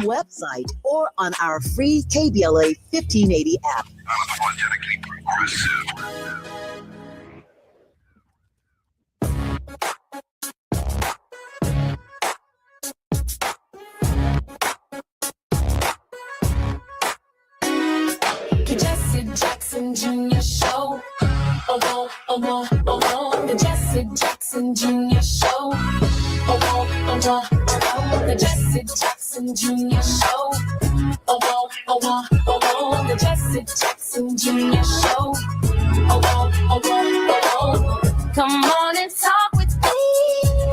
website or on our free KBLA 1580 app. Unapologetically progressive. The Jesse Jackson Jr. Show. Oh, oh, oh, oh, oh. The Jesse Jackson Jr. Show. Oh, oh, oh, oh, oh. The Jesse Jackson Jr. Show. Oh, oh, oh, oh, oh. The Jesse Jackson Jr. Show. Oh, oh, oh, oh, oh. Come on and talk with me.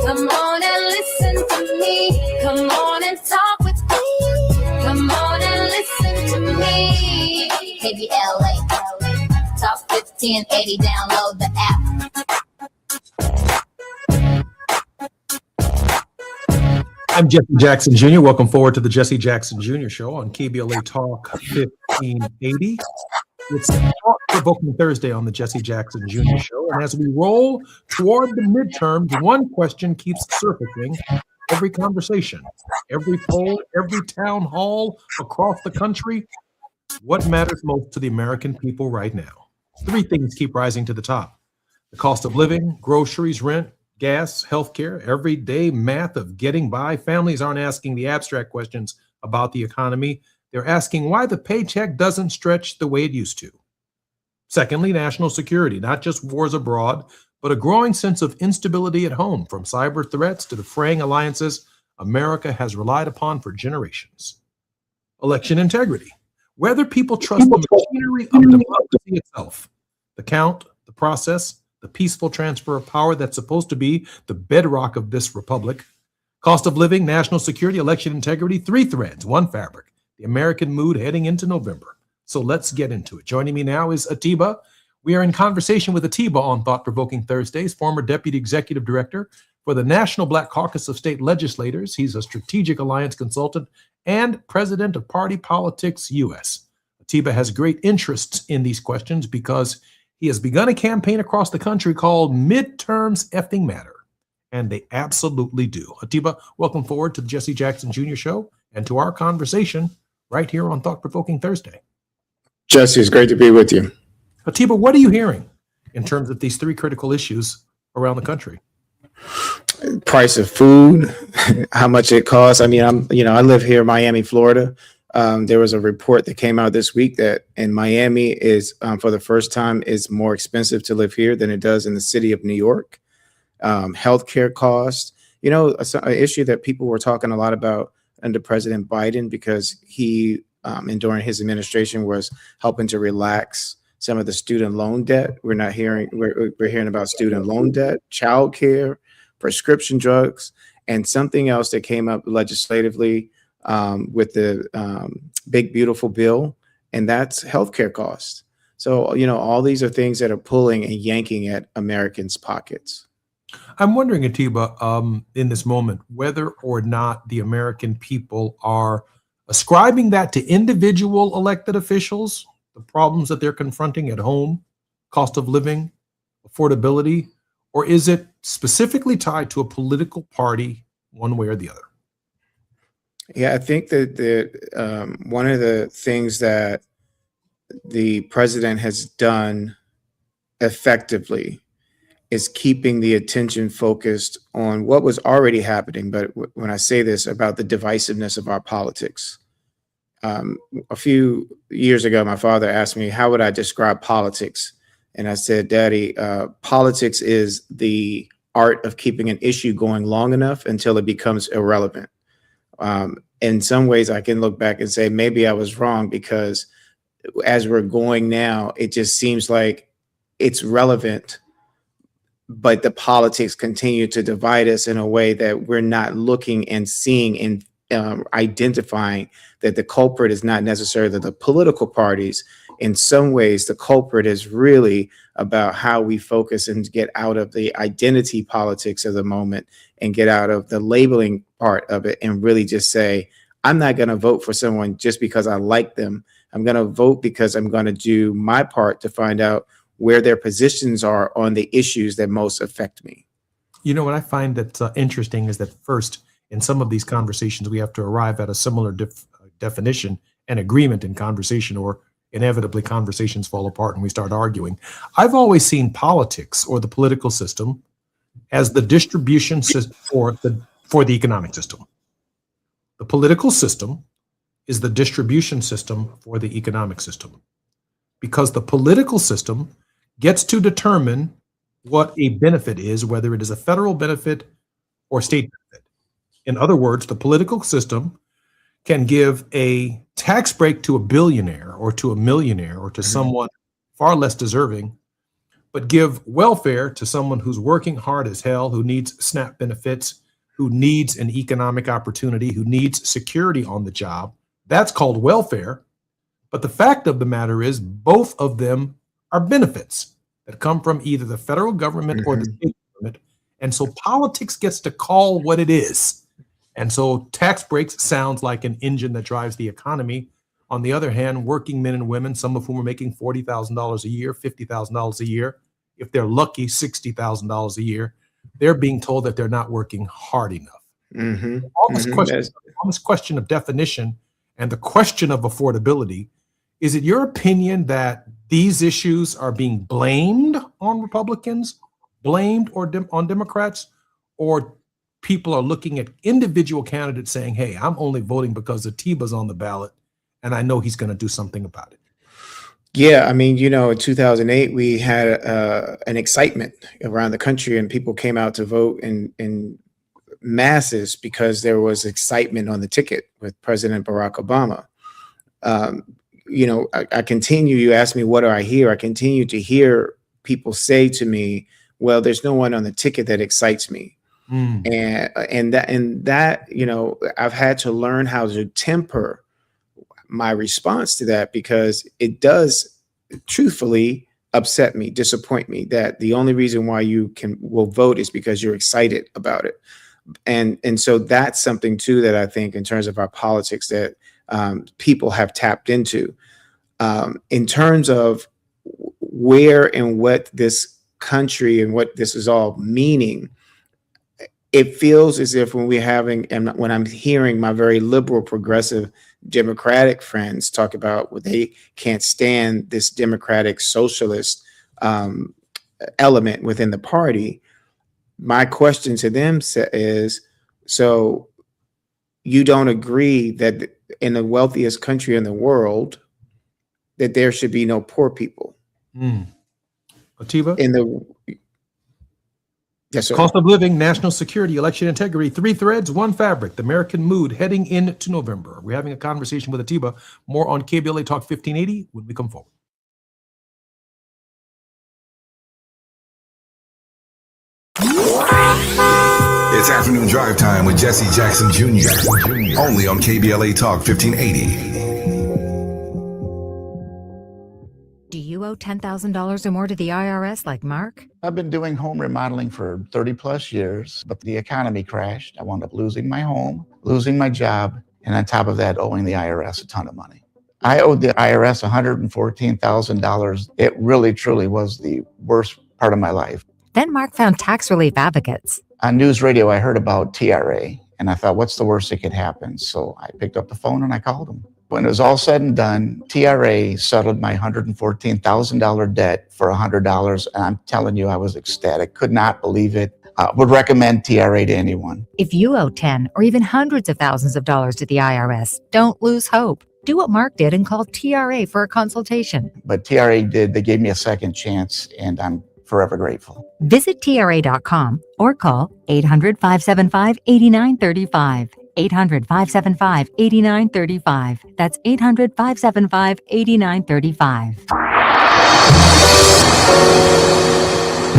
Come on and listen to me. Come on and talk with me. Come on and listen to me. KBLA, Talk 1580, download the app. I'm Jesse Jackson Jr. Welcome forward to the Jesse Jackson Jr. Show on KBLA Talk 1580. It's Thought Provoking Thursday on the Jesse Jackson Jr. Show. And as we roll toward the midterms, one question keeps surfacing every conversation, every poll, every town hall across the country. What matters most to the American people right now? Three things keep rising to the top: the cost of living, groceries, rent, gas, healthcare, everyday math of getting by. Families aren't asking the abstract questions about the economy. They're asking why the paycheck doesn't stretch the way it used to. Secondly, national security, not just wars abroad, but a growing sense of instability at home, from cyber threats to the fraying alliances America has relied upon for generations. Election integrity, whether people trust the machinery of democracy itself, the count, the process, the peaceful transfer of power that's supposed to be the bedrock of this republic. Cost of living, national security, election integrity, three threads, one fabric, the American mood heading into November. So let's get into it. Joining me now is Atiba We are in conversation with Atiba on Thought Provoking Thursdays, former Deputy Executive Director for the National Black Caucus of State Legislators. He's a strategic alliance consultant and president of Party Politics US. Atiba has great interests in these questions because he has begun a campaign across the country called Midterms Effing Matter, and they absolutely do. Atiba, welcome forward to the Jesse Jackson Jr. Show and to our conversation right here on Thought Provoking Thursday. Jesse, it's great to be with you. Atiba, what are you hearing in terms of these three critical issues around the country? Price of food, how much it costs. I mean, I live here in Miami, Florida. There was a report that came out this week that in Miami is, for the first time, is more expensive to live here than it does in the city of New York. Healthcare costs, an issue that people were talking a lot about under President Biden, because he, and during his administration, was helping to relax some of the student loan debt. We're hearing about student loan debt, childcare, prescription drugs, and something else that came up legislatively with the big, beautiful bill, and that's healthcare costs. So, all these are things that are pulling and yanking at Americans' pockets. I'm wondering, Atiba, in this moment, whether or not the American people are ascribing that to individual elected officials, the problems that they're confronting at home, cost of living, affordability, or is it specifically tied to a political party one way or the other? Yeah, I think that one of the things that the president has done effectively is keeping the attention focused on what was already happening. But when I say this about the divisiveness of our politics, a few years ago, my father asked me, how would I describe politics? And I said, Daddy, politics is the art of keeping an issue going long enough until it becomes irrelevant. In some ways, I can look back and say, maybe I was wrong, because as we're going now, it just seems like it's relevant, but the politics continue to divide us in a way that we're not looking and seeing and identifying that the culprit is not necessarily the political parties. In some ways, the culprit is really about how we focus and get out of the identity politics of the moment and get out of the labeling part of it and really just say, I'm not going to vote for someone just because I like them. I'm going to vote because I'm going to do my part to find out where their positions are on the issues that most affect me. What I find that's interesting is that first, in some of these conversations, we have to arrive at a similar definition and agreement in conversation, or inevitably conversations fall apart and we start arguing. I've always seen politics, or the political system, as the distribution system for the economic system. The political system is the distribution system for the economic system, because the political system gets to determine what a benefit is, whether it is a federal benefit or state benefit. In other words, the political system can give a tax break to a billionaire or to a millionaire or to someone far less deserving, but give welfare to someone who's working hard as hell, who needs SNAP benefits, who needs an economic opportunity, who needs security on the job. That's called welfare. But the fact of the matter is, both of them are benefits that come from either the federal government or the state government. And so politics gets to call what it is. And so tax breaks sounds like an engine that drives the economy. On the other hand, working men and women, some of whom are making $40,000 a year, $50,000 a year, if they're lucky, $60,000 a year, they're being told that they're not working hard enough. On this question of definition and the question of affordability, is it your opinion that these issues are being blamed on Republicans, blamed on Democrats, or people are looking at individual candidates saying, hey, I'm only voting because Atiba's on the ballot and I know he's going to do something about it? Yeah, I mean, in 2008, we had an excitement around the country and people came out to vote in masses because there was excitement on the ticket with President Barack Obama. I continue, you ask me, what do I hear? I continue to hear people say to me, well, there's no one on the ticket that excites me. And that, I've had to learn how to temper my response to that, because it does truthfully upset me, disappoint me, that the only reason why you will vote is because you're excited about it. And so that's something too that I think in terms of our politics that people have tapped into. In terms of where and what this country and what this is all meaning, it feels as if when I'm hearing my very liberal, progressive, Democratic friends talk about what they can't stand this democratic socialist element within the party, my question to them is, so you don't agree that in the wealthiest country in the world that there should be no poor people? Atiba? Yes, sir. Cost of living, national security, election integrity, 3 threads, 1 fabric, the American mood heading into November. We're having a conversation with Atiba. More on KBLA Talk 1580 when we come forward. It's afternoon drive time with Jesse Jackson Jr. Only on KBLA Talk 1580. Do you owe $10,000 or more to the IRS like Mark? I've been doing home remodeling for 30 plus years, but the economy crashed. I wound up losing my home, losing my job, and on top of that, owing the IRS a ton of money. I owed the IRS $114,000. It really, truly was the worst part of my life. Then Mark found tax relief advocates. On news radio, I heard about TRA, and I thought, what's the worst that could happen? So I picked up the phone and I called them. When it was all said and done, TRA settled my $114,000 debt for $100, and I'm telling you, I was ecstatic. Could not believe it. Would recommend TRA to anyone. If you owe 10 or even hundreds of thousands of dollars to the IRS, don't lose hope. Do what Mark did and call TRA for a consultation. But TRA did. They gave me a second chance, and I'm forever grateful. Visit TRA.com or call 800-575-8935. 800-575-8935. That's 800-575-8935.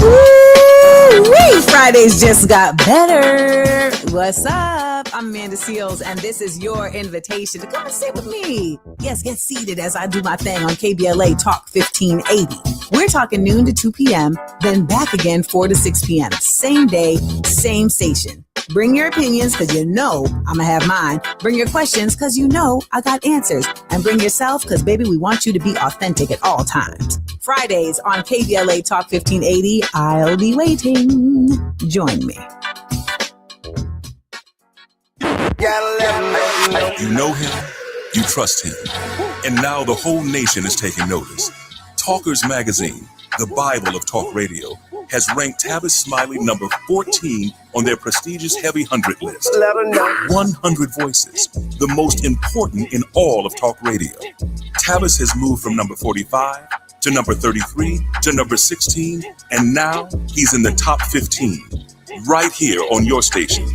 Woo! Fridays just got better. What's up? I'm Amanda Seals, and this is your invitation to come and sit with me. Yes, get seated as I do my thing on KBLA Talk 1580. We're talking noon to 2 p.m., then back again 4 to 6 p.m. Same day, same station. Bring your opinions because you know I'm going to have mine. Bring your questions because you know I got answers. And bring yourself because, baby, we want you to be authentic at all times. Fridays on KBLA Talk 1580. I'll be waiting. Join me. You know him, you trust him, and now the whole nation is taking notice. Talkers Magazine, the Bible of talk radio, has ranked Tavis Smiley number 14 on their prestigious Heavy 100 list. 100 voices, the most important in all of talk radio. Tavis has moved from number 45 to number 33 to number 16, and now he's in the top 15. Right here on your station.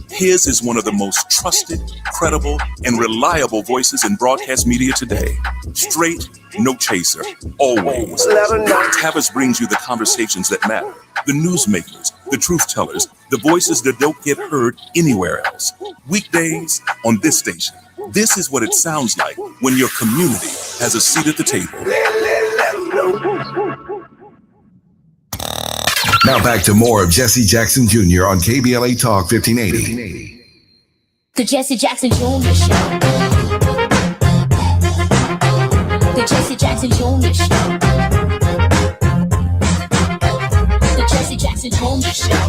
His is one of the most trusted, credible, and reliable voices in broadcast media today. Straight, no chaser, always. Tavis brings you the conversations that matter, the newsmakers, the truth tellers, the voices that don't get heard anywhere else. Weekdays on this station. This is what it sounds like when your community has a seat at the table. Now back to more of Jesse Jackson Jr. on KBLA Talk 1580. The Jesse Jackson Jr. Show. The Jesse Jackson Jr. Show. The Jesse Jackson Jr. Show.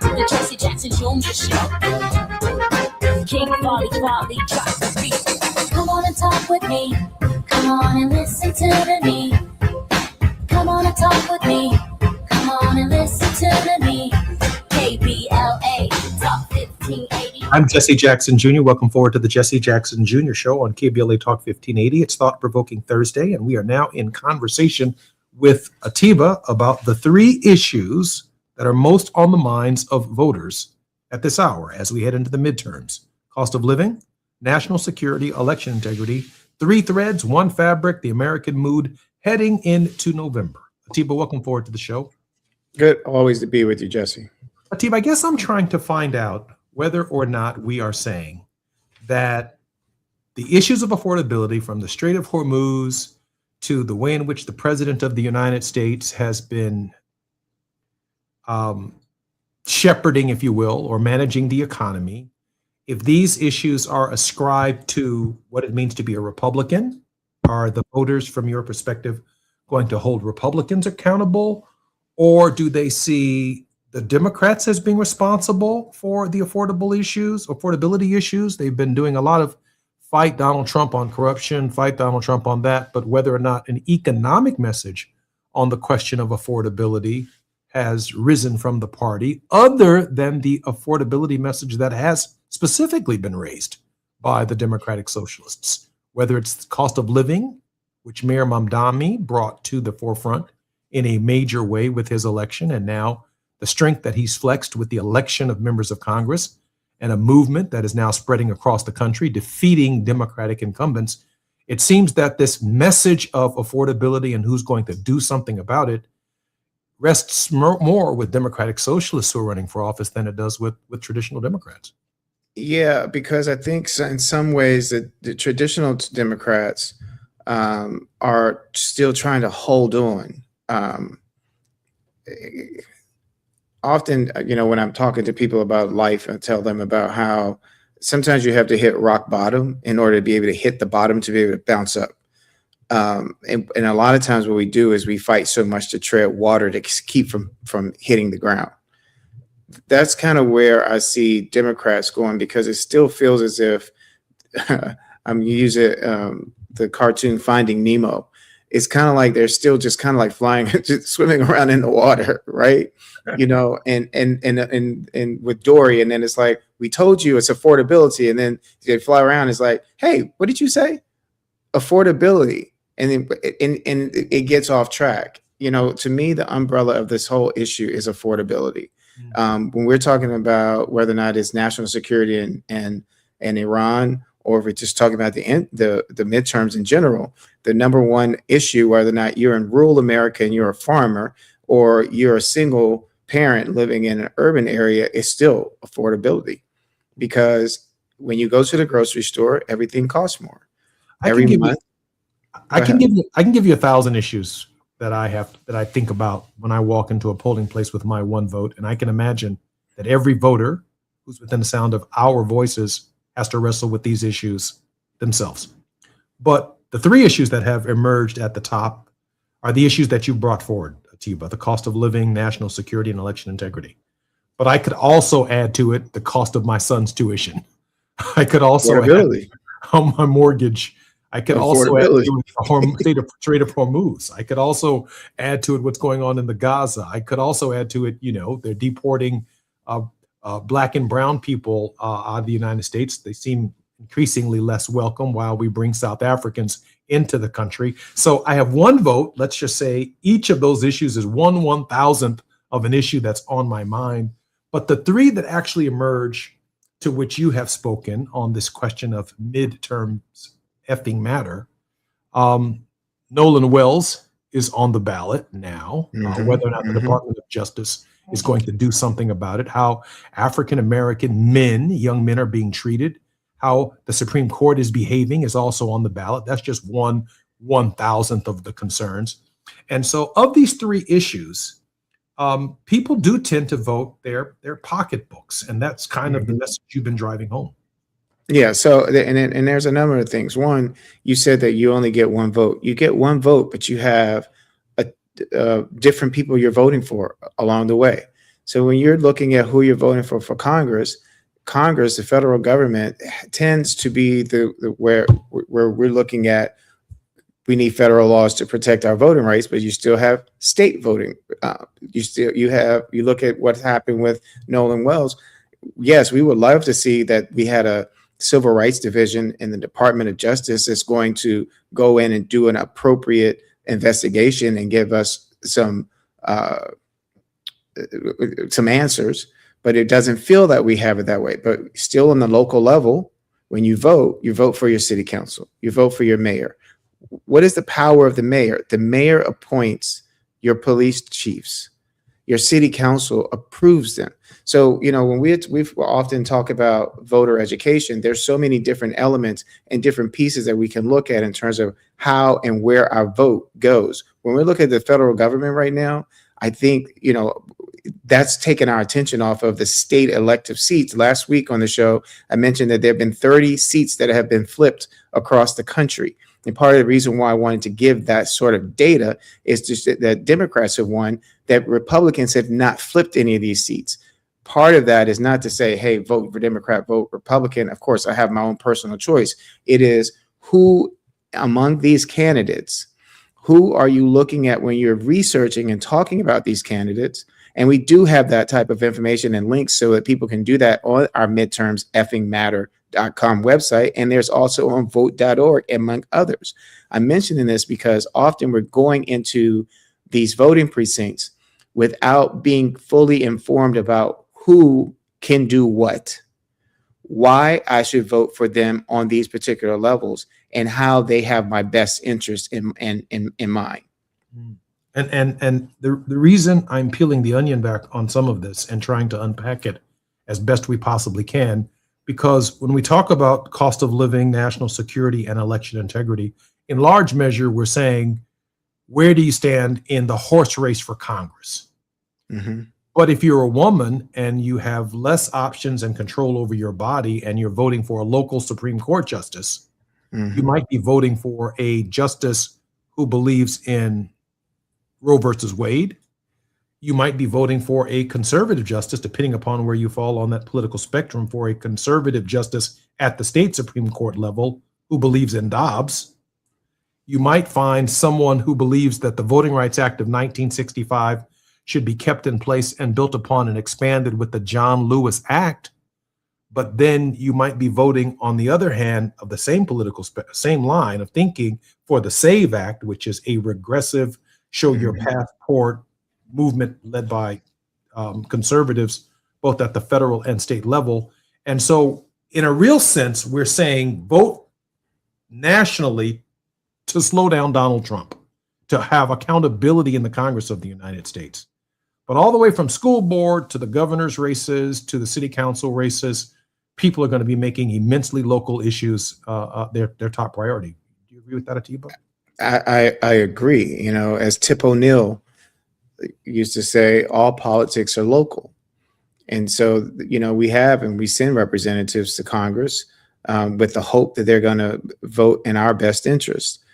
The Jesse Jackson Jr. Show. King Volley, drop the beat. Come on and talk with me. Come on and listen to me. Come on and talk with me. Come on and listen to me. KBLA Talk 1580. I'm Jesse Jackson Jr. Welcome forward to the Jesse Jackson Jr. Show on KBLA Talk 1580. It's Thought-Provoking Thursday, and we are now in conversation with Atiba about the 3 issues that are most on the minds of voters at this hour as we head into the midterms. Cost of living, national security, election integrity, 3 threads, 1 fabric, the American mood, heading into November. Atiba, welcome forward to the show. Good always to be with you, Jesse. Atiba, I guess I'm trying to find out whether or not we are saying that the issues of affordability from the Strait of Hormuz to the way in which the President of the United States has been shepherding, if you will, or managing the economy, if these issues are ascribed to what it means to be a Republican, are the voters, from your perspective, going to hold Republicans accountable, or do they see the Democrats as being responsible for the affordability issues? They've been doing a lot of fight Donald Trump on corruption, fight Donald Trump on that, but whether or not an economic message on the question of affordability has risen from the party, other than the affordability message that has specifically been raised by the Democratic Socialists, whether it's the cost of living, which Mayor Mamdani brought to the forefront in a major way with his election, and now the strength that he's flexed with the election of members of Congress and a movement that is now spreading across the country, defeating Democratic incumbents. It seems that this message of affordability and who's going to do something about it rests more with Democratic Socialists who are running for office than it does with traditional Democrats. Yeah, because I think in some ways that the traditional Democrats are still trying to hold on. Often, when I'm talking to people about life, I tell them about how sometimes you have to hit rock bottom in order to be able to hit the bottom to be able to bounce up. And a lot of times what we do is we fight so much to tread water to keep from hitting the ground. That's kind of where I see Democrats going, because it still feels as if I'm using the cartoon Finding Nemo. It's kind of like they're still just kind of like flying, just swimming around in the water, right? And with Dory, and then it's like, we told you it's affordability, and then they fly around. It's like, hey, what did you say? Affordability, and then and it gets off track. To me, the umbrella of this whole issue is affordability. When we're talking about whether or not it's national security and Iran, or if we're just talking about the midterms in general, the number one issue, whether or not you're in rural America and you're a farmer, or you're a single parent living in an urban area, is still affordability. Because when you go to the grocery store, everything costs more. I can give you 1,000 issues that I think about when I walk into a polling place with my one vote, and I can imagine that every voter who's within the sound of our voices has to wrestle with these issues themselves. But the three issues that have emerged at the top are the issues that you brought forward, Atiba: the cost of living, national security, and election integrity. But I could also add to it the cost of my son's tuition. I could also add on my mortgage. I could also add to it the Strait of Hormuz. I could also add to it what's going on in the Gaza. I could also add to it, they're deporting Black and brown people out of the United States. They seem increasingly less welcome while we bring South Africans into the country. So I have one vote. Let's just say each of those issues is 1/1000th of an issue that's on my mind. But the three that actually emerge, to which you have spoken on this question of midterms effing matter, Nolan Wells is on the ballot now, whether or not the Department of Justice is going to do something about it, how African-American men, young men, are being treated, how the Supreme Court is behaving is also on the ballot. That's just 1/1000th of the concerns. And so of these three issues, people do tend to vote their pocketbooks, and that's kind of the message you've been driving home. Yeah. So, and there's a number of things. One, you said that you only get one vote. You get one vote, but you have different people you're voting for along the way. So when you're looking at who you're voting for Congress, the federal government tends to be where we're looking at. We need federal laws to protect our voting rights, but you still have state voting. You look at what happened with Nolan Wells. Yes, we would love to see that we had a civil rights division in the Department of Justice that's going to go in and do an appropriate investigation and give us some answers, but it doesn't feel that we have it that way. But still on the local level, when you vote for your city council, you vote for your mayor. What is the power of the mayor? The mayor appoints your police chiefs. your city council approves them. So, you know, when we've often talk about voter education, there's so many different elements and different pieces that we can look at in terms of how and where our vote goes. When we look at the federal government right now, I think, you know, that's taken our attention off of the state elective seats. Last week on the show, I mentioned that there have been 30 seats that have been flipped across the country. And part of the reason why I wanted to give that sort of data is just that Democrats have won, that Republicans have not flipped any of these seats. Part of that is not to say, hey, vote for Democrat, vote Republican. Of course, I have my own personal choice. It is who among these candidates, who are you looking at when you're researching and talking about these candidates? And we do have that type of information and links so that people can do that on our midterms effingmatter.com website. And there's also on vote.org, among others. I'm mentioning this because often we're going into these voting precincts without being fully informed about who can do what, why I should vote for them on these particular levels, and how they have my best interest in mind. And the reason I'm peeling the onion back on some of this and trying to unpack it as best we possibly can, because when we talk about cost of living, national security, and election integrity, in large measure, we're saying, where do you stand in the horse race for Congress? Mm-hmm. But if you're a woman and you have less options and control over your body and you're voting for a local Supreme Court justice, Mm-hmm. you might be voting for a justice who believes in Roe versus Wade. You might be voting for a conservative justice, depending upon where you fall on that political spectrum, for a conservative justice at the state Supreme Court level who believes in Dobbs. You might find someone who believes that the Voting Rights Act of 1965 should be kept in place and built upon and expanded with the John Lewis Act. But then you might be voting on the other hand of the same same line of thinking for the SAVE Act, which is a regressive show your passport movement led by conservatives, both at the federal and state level. And so in a real sense, we're saying vote nationally to slow down Donald Trump, to have accountability in the Congress of the United States. But all the way from school board to the governor's races to the city council races, people are going to be making immensely local issues their top priority. Do you agree with that, Atiba? I agree. You know, as Tip O'Neill used to say, all politics are local. And so, you know, we send representatives to Congress with the hope that they're going to vote in our best interest.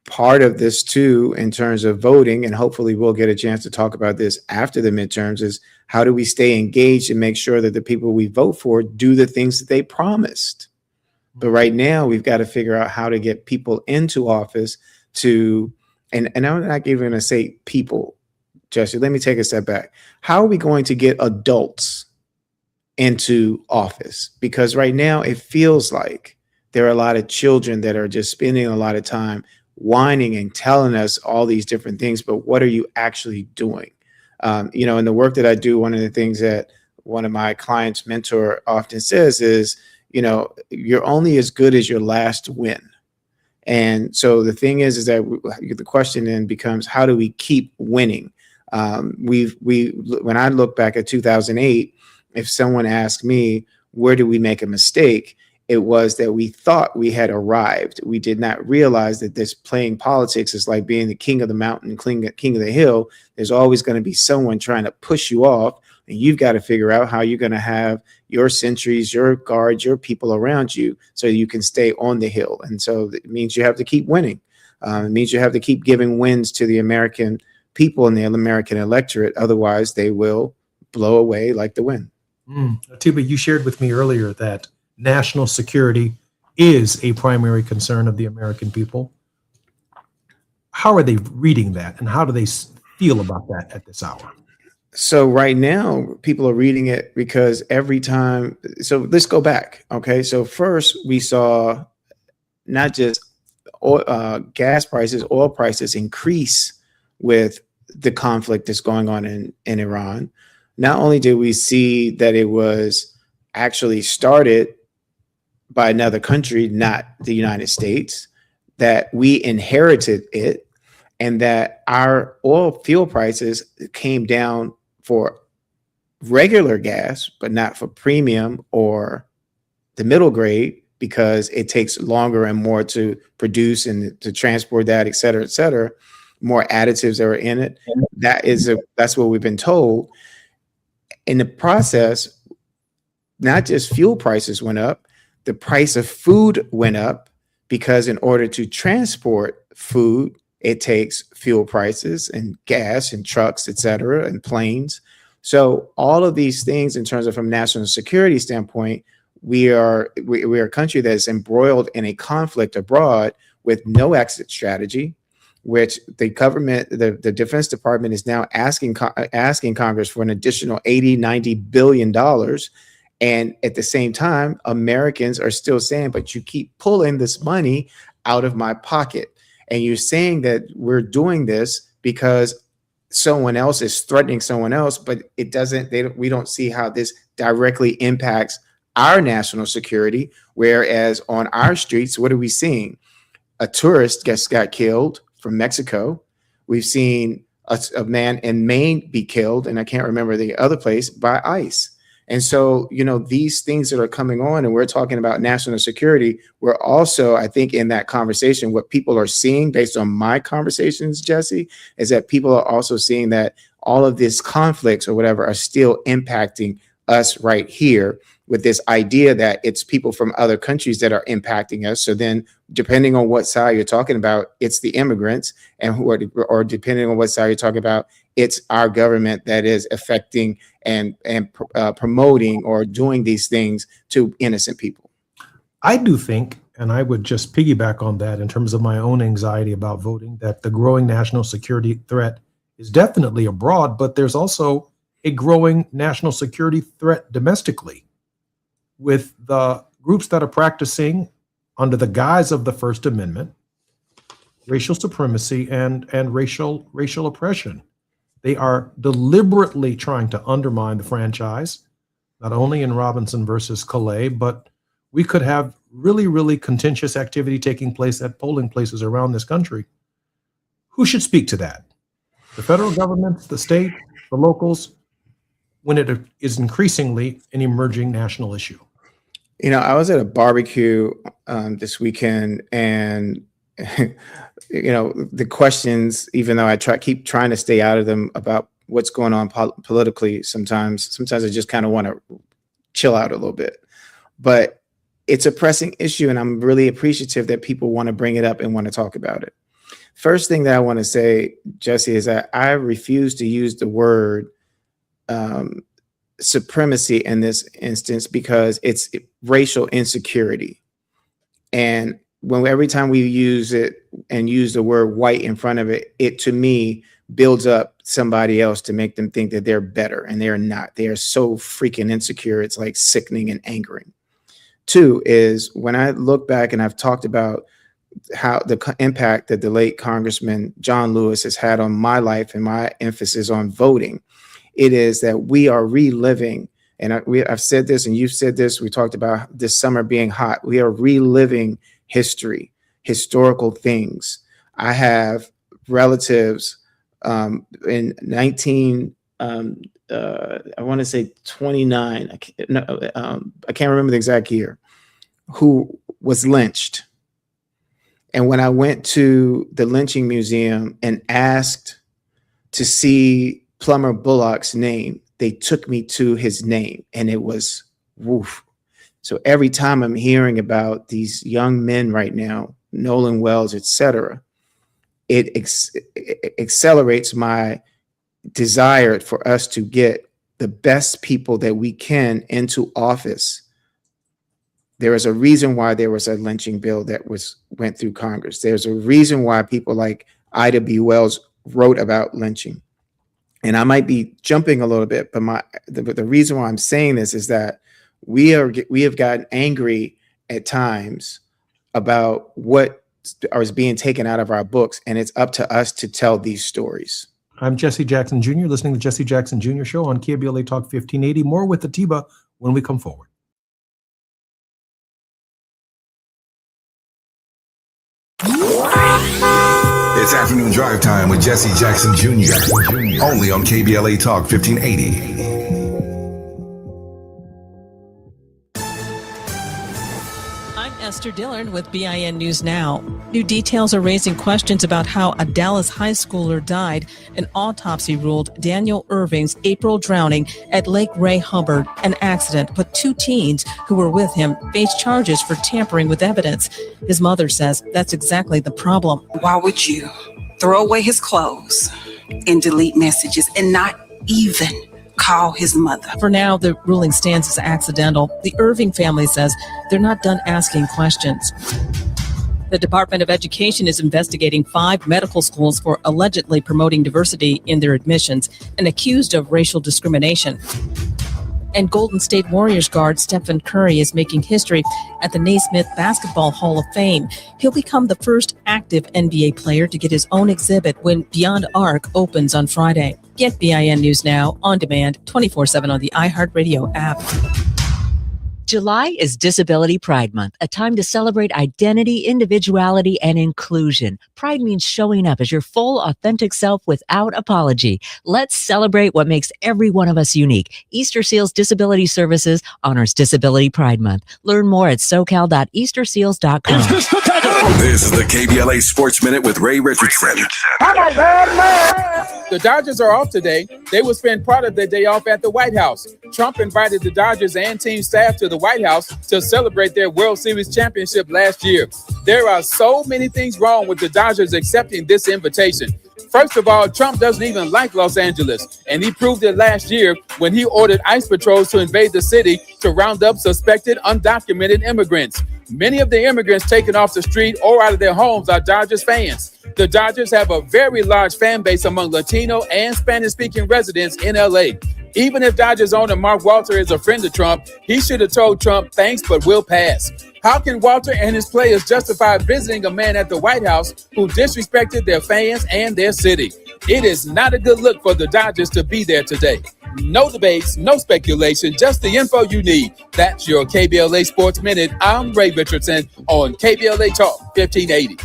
Part of this, too, in terms of voting, and hopefully we'll get a chance to talk about this after the midterms, is how do we stay engaged and make sure that the people we vote for do the things that they promised? But right now, we've got to figure out how to get people into office to, and I'm not even going to say people, Jesse, let me take a step back. How are we going to get adults into office? Because right now it feels like there are a lot of children that are just spending a lot of time whining and telling us all these different things, but what are you actually doing? You know, in the work that I do, one of the things that one of my clients' mentor often says is, you know, you're only as good as your last win. And so the thing is that the question then becomes, how do we keep winning? When I look back at 2008, if someone asked me, where did we make a mistake? It was that we thought we had arrived. We did not realize that this playing politics is like being the king of the mountain, king of the hill. There's always going to be someone trying to push you off, and you've got to figure out how you're going to have your sentries, your guards, your people around you so you can stay on the hill. And so it means you have to keep winning. It means you have to keep giving wins to the American people and the American electorate. Otherwise, they will blow away like the wind. Atiba, you shared with me earlier that national security is a primary concern of the American people. How are they reading that, and how do they feel about that at this hour? So right now, people are reading it because every time. So let's go back. Okay. So first we saw not just gas prices, oil prices increase with the conflict that's going on in Iran. Not only did we see that it was actually started by another country, not the United States, that we inherited it, and that our oil fuel prices came down for regular gas, but not for premium or the middle grade, because it takes longer and more to produce and to transport that, et cetera, more additives that are in it. That's what we've been told. In the process, not just fuel prices went up, the price of food went up, because in order to transport food, it takes fuel prices and gas and trucks, et cetera, and planes. So all of these things, in terms of from a national security standpoint, we are a country that is embroiled in a conflict abroad with no exit strategy, which the government, the Defense Department is now asking Congress for an additional $80-90 billion. And at the same time, Americans are still saying, but you keep pulling this money out of my pocket. And you're saying that we're doing this because someone else is threatening someone else, but it doesn't, we don't see how this directly impacts our national security. Whereas on our streets, what are we seeing? A tourist got killed from Mexico. We've seen a man in Maine be killed, and I can't remember the other place, by ICE. And so, these things that are coming on, and we're talking about national security, we're also, I think, in that conversation, what people are seeing based on my conversations, Jesse, is that people are also seeing that all of these conflicts or whatever are still impacting us right here, with this idea that it's people from other countries that are impacting us. So then, depending on what side you're talking about, it's the immigrants, or depending on what side you're talking about, it's our government that is affecting and promoting or doing these things to innocent people. I do think, and I would just piggyback on that in terms of my own anxiety about voting, that the growing national security threat is definitely abroad, but there's also a growing national security threat domestically, with the groups that are practicing under the guise of the First Amendment racial supremacy and racial oppression. They are deliberately trying to undermine the franchise, not only in Robinson versus Calais, but we could have really, really contentious activity taking place at polling places around this country. Who should speak to that? The federal government, the state, the locals, when it is increasingly an emerging national issue? I was at a barbecue this weekend, and the questions, even though I keep trying to stay out of them about what's going on politically, sometimes I just kind of want to chill out a little bit. But it's a pressing issue, and I'm really appreciative that people want to bring it up and want to talk about it. First thing that I want to say, Jesse, is that I refuse to use the word supremacy in this instance, because it's racial insecurity. And every time we use it and use the word white in front of it, it to me builds up somebody else to make them think that they're better, and they're not. They are so freaking insecure. It's like sickening and angering. Two is, when I look back and I've talked about how the impact that the late Congressman John Lewis has had on my life and my emphasis on voting, it is that we are reliving, and I've said this and you've said this, we talked about this summer being hot. We are reliving history, historical things. I have relatives in I want to say 29, I can't remember the exact year, who was lynched. And when I went to the lynching museum and asked to see Plumber Bullock's name, they took me to his name, and it was woof. So every time I'm hearing about these young men right now, Nolan Wells, etc., it accelerates my desire for us to get the best people that we can into office. There is a reason why there was a lynching bill that went through Congress. There's a reason why people like Ida B. Wells wrote about lynching. And I might be jumping a little bit, but the reason why I'm saying this is that we have gotten angry at times about what is being taken out of our books, and it's up to us to tell these stories. I'm Jesse Jackson Jr., listening to Jesse Jackson Jr. Show on KBLA Talk 1580. More with Atiba when we come forward. It's afternoon drive time with Jesse Jackson Jr. Only on KBLA Talk 1580. I'm Esther Dillard with BIN News Now. New details are raising questions about how a Dallas high schooler died. An autopsy ruled Daniel Irving's April drowning at Lake Ray Hubbard an accident, but 2 teens who were with him face charges for tampering with evidence. His mother says that's exactly the problem. Why would you throw away his clothes and delete messages and not even call his mother? For now, the ruling stands as accidental. The Irving family says they're not done asking questions. The Department of Education is investigating 5 medical schools for allegedly promoting diversity in their admissions and accused of racial discrimination. And Golden State Warriors guard Stephen Curry is making history at the Naismith Basketball Hall of Fame. He'll become the first active NBA player to get his own exhibit when Beyond Arc opens on Friday. Get BIN News Now on demand 24/7 on the iHeartRadio app. July is Disability Pride Month, a time to celebrate identity, individuality, and inclusion. Pride means showing up as your full, authentic self without apology. Let's celebrate what makes every one of us unique. Easter Seals Disability Services honors Disability Pride Month. Learn more at socal.easterseals.com. This is the KBLA Sports Minute with Ray Richardson. The Dodgers are off today. They will spend part of their day off at the White House. Trump invited the Dodgers and team staff to the White House to celebrate their World Series championship last year. There are so many things wrong with the Dodgers accepting this invitation. First of all, Trump doesn't even like Los Angeles, and he proved it last year when he ordered ICE patrols to invade the city to round up suspected undocumented immigrants. Many of the immigrants taken off the street or out of their homes are Dodgers fans. The Dodgers have a very large fan base among Latino and Spanish-speaking residents in LA. Even if Dodgers owner Mark Walter is a friend of Trump, he should have told Trump, thanks, but we'll pass. How can Walter and his players justify visiting a man at the White House who disrespected their fans and their city? It is not a good look for the Dodgers to be there today. No debates, no speculation, just the info you need. That's your KBLA Sports Minute. I'm Ray Richardson on KBLA Talk 1580.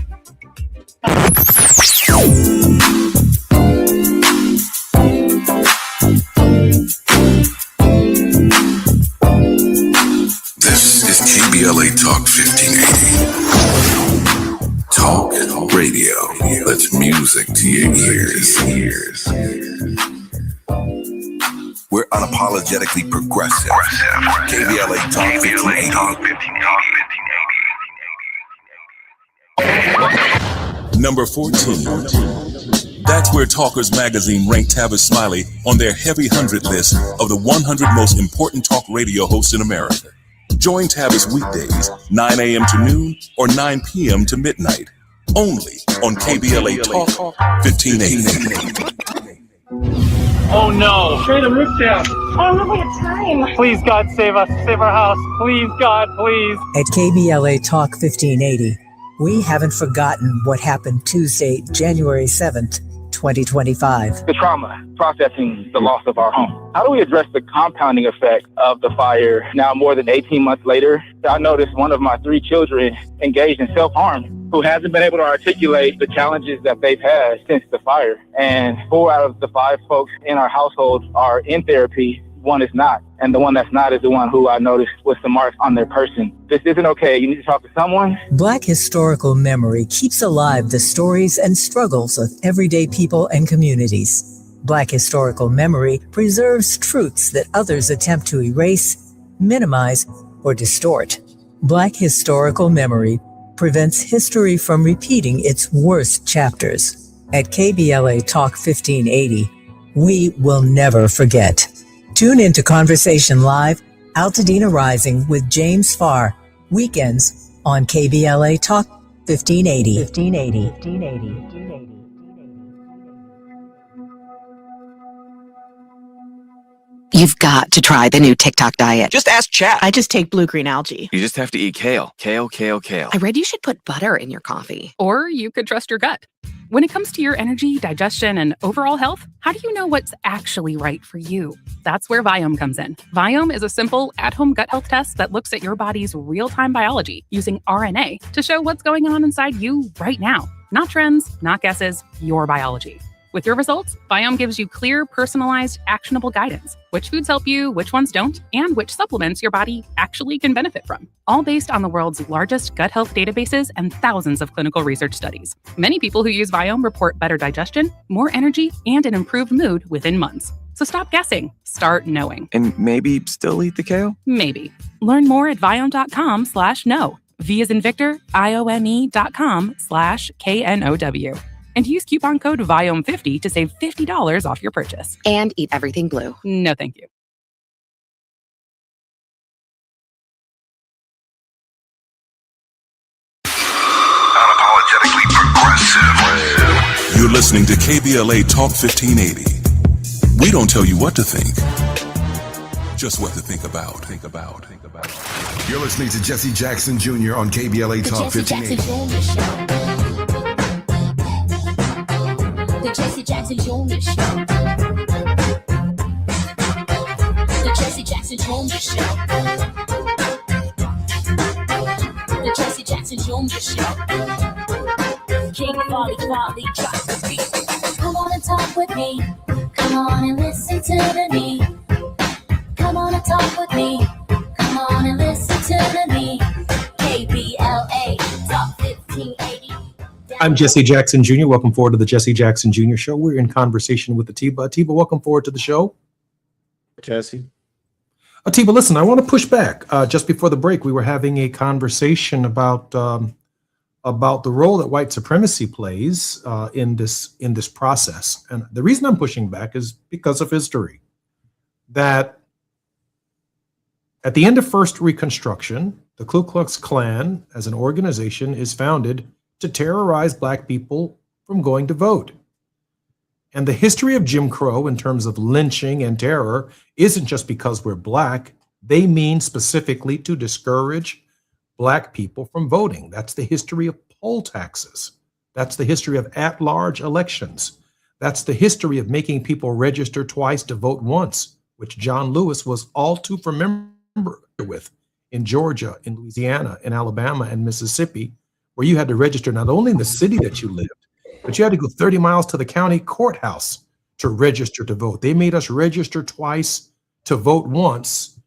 This is KBLA Talk 1580. Talk radio. That's music to your ears. We're unapologetically progressive. KBLA Talk 1580. Number 14. That's where Talkers Magazine ranked Tavis Smiley on their heavy 100 list of the 100 most important talk radio hosts in America. Join Tavis weekdays, 9 a.m. to noon or 9 p.m. to midnight. Only on KBLA Talk 1580. Oh no! Straight the roof down. Oh no, we have time. Please, God, save us. Save our house. Please, God, please. At KBLA Talk 1580, we haven't forgotten what happened Tuesday, January 7th, 2025. The trauma, processing the loss of our home. How do we address the compounding effect of the fire now more than 18 months later? I noticed one of my 3 children engaged in self-harm who hasn't been able to articulate the challenges that they've had since the fire. And 4 out of the 5 folks in our household are in therapy. 1 is not. And the one that's not is the one who I noticed with some marks on their person. This isn't okay. You need to talk to someone. Black historical memory keeps alive the stories and struggles of everyday people and communities. Black historical memory preserves truths that others attempt to erase, minimize, or distort. Black historical memory prevents history from repeating its worst chapters. At KBLA Talk 1580, we will never forget. Tune into Conversation Live, Altadena Rising with James Farr, weekends on KBLA Talk 1580. 1580. You've got to try the new TikTok diet. Just ask Chat. I just take blue-green algae. You just have to eat kale. Kale. I read you should put butter in your coffee. Or you could trust your gut. When it comes to your energy, digestion, and overall health, how do you know what's actually right for you? That's where Viome comes in. Viome is a simple, at-home gut health test that looks at your body's real-time biology using RNA to show what's going on inside you right now. Not trends, not guesses, your biology. With your results, Viome gives you clear, personalized, actionable guidance. Which foods help you, which ones don't, and which supplements your body actually can benefit from. All based on the world's largest gut health databases and thousands of clinical research studies. Many people who use Viome report better digestion, more energy, and an improved mood within months. So stop guessing. Start knowing. And maybe still eat the kale? Maybe. Learn more at Viome.com/know. V as in Victor, IOME.com/KNOW. And use coupon code VIOME50 to save $50 off your purchase. And eat everything blue. No, thank you. Unapologetically progressive. You're listening to KBLA Talk 1580. We don't tell you what to think, just what to think about. You're listening to Jesse Jackson Jr. on KBLA Talk 1580. The Jesse Jackson Jr. Show. The Jesse Jackson Jr. Show. The Jesse Jackson Jr. Show. King Quality, drop the beat. Come on and talk with me. Come on and listen to the me. Come on and talk with me. Come on and listen to the me. KBLA Talk 1580. I'm Jesse Jackson Jr. Welcome forward to the Jesse Jackson Jr. Show. We're in conversation with Atiba. Atiba, welcome forward to the show. Jesse. Atiba, listen, I want to push back. Just before the break, we were having a conversation about the role that white supremacy plays in this process. And the reason I'm pushing back is because of history. That at the end of First Reconstruction, the Ku Klux Klan as an organization is founded to terrorize Black people from going to vote. And the history of Jim Crow in terms of lynching and terror isn't just because we're Black. They mean specifically to discourage Black people from voting. That's the history of poll taxes. That's the history of at-large elections. That's the history of making people register twice to vote once, which John Lewis was all too familiar with in Georgia, in Louisiana, in Alabama, and Mississippi, where you had to register not only in the city that you lived, but you had to go 30 miles to the county courthouse to register to vote. They made us register twice to vote once,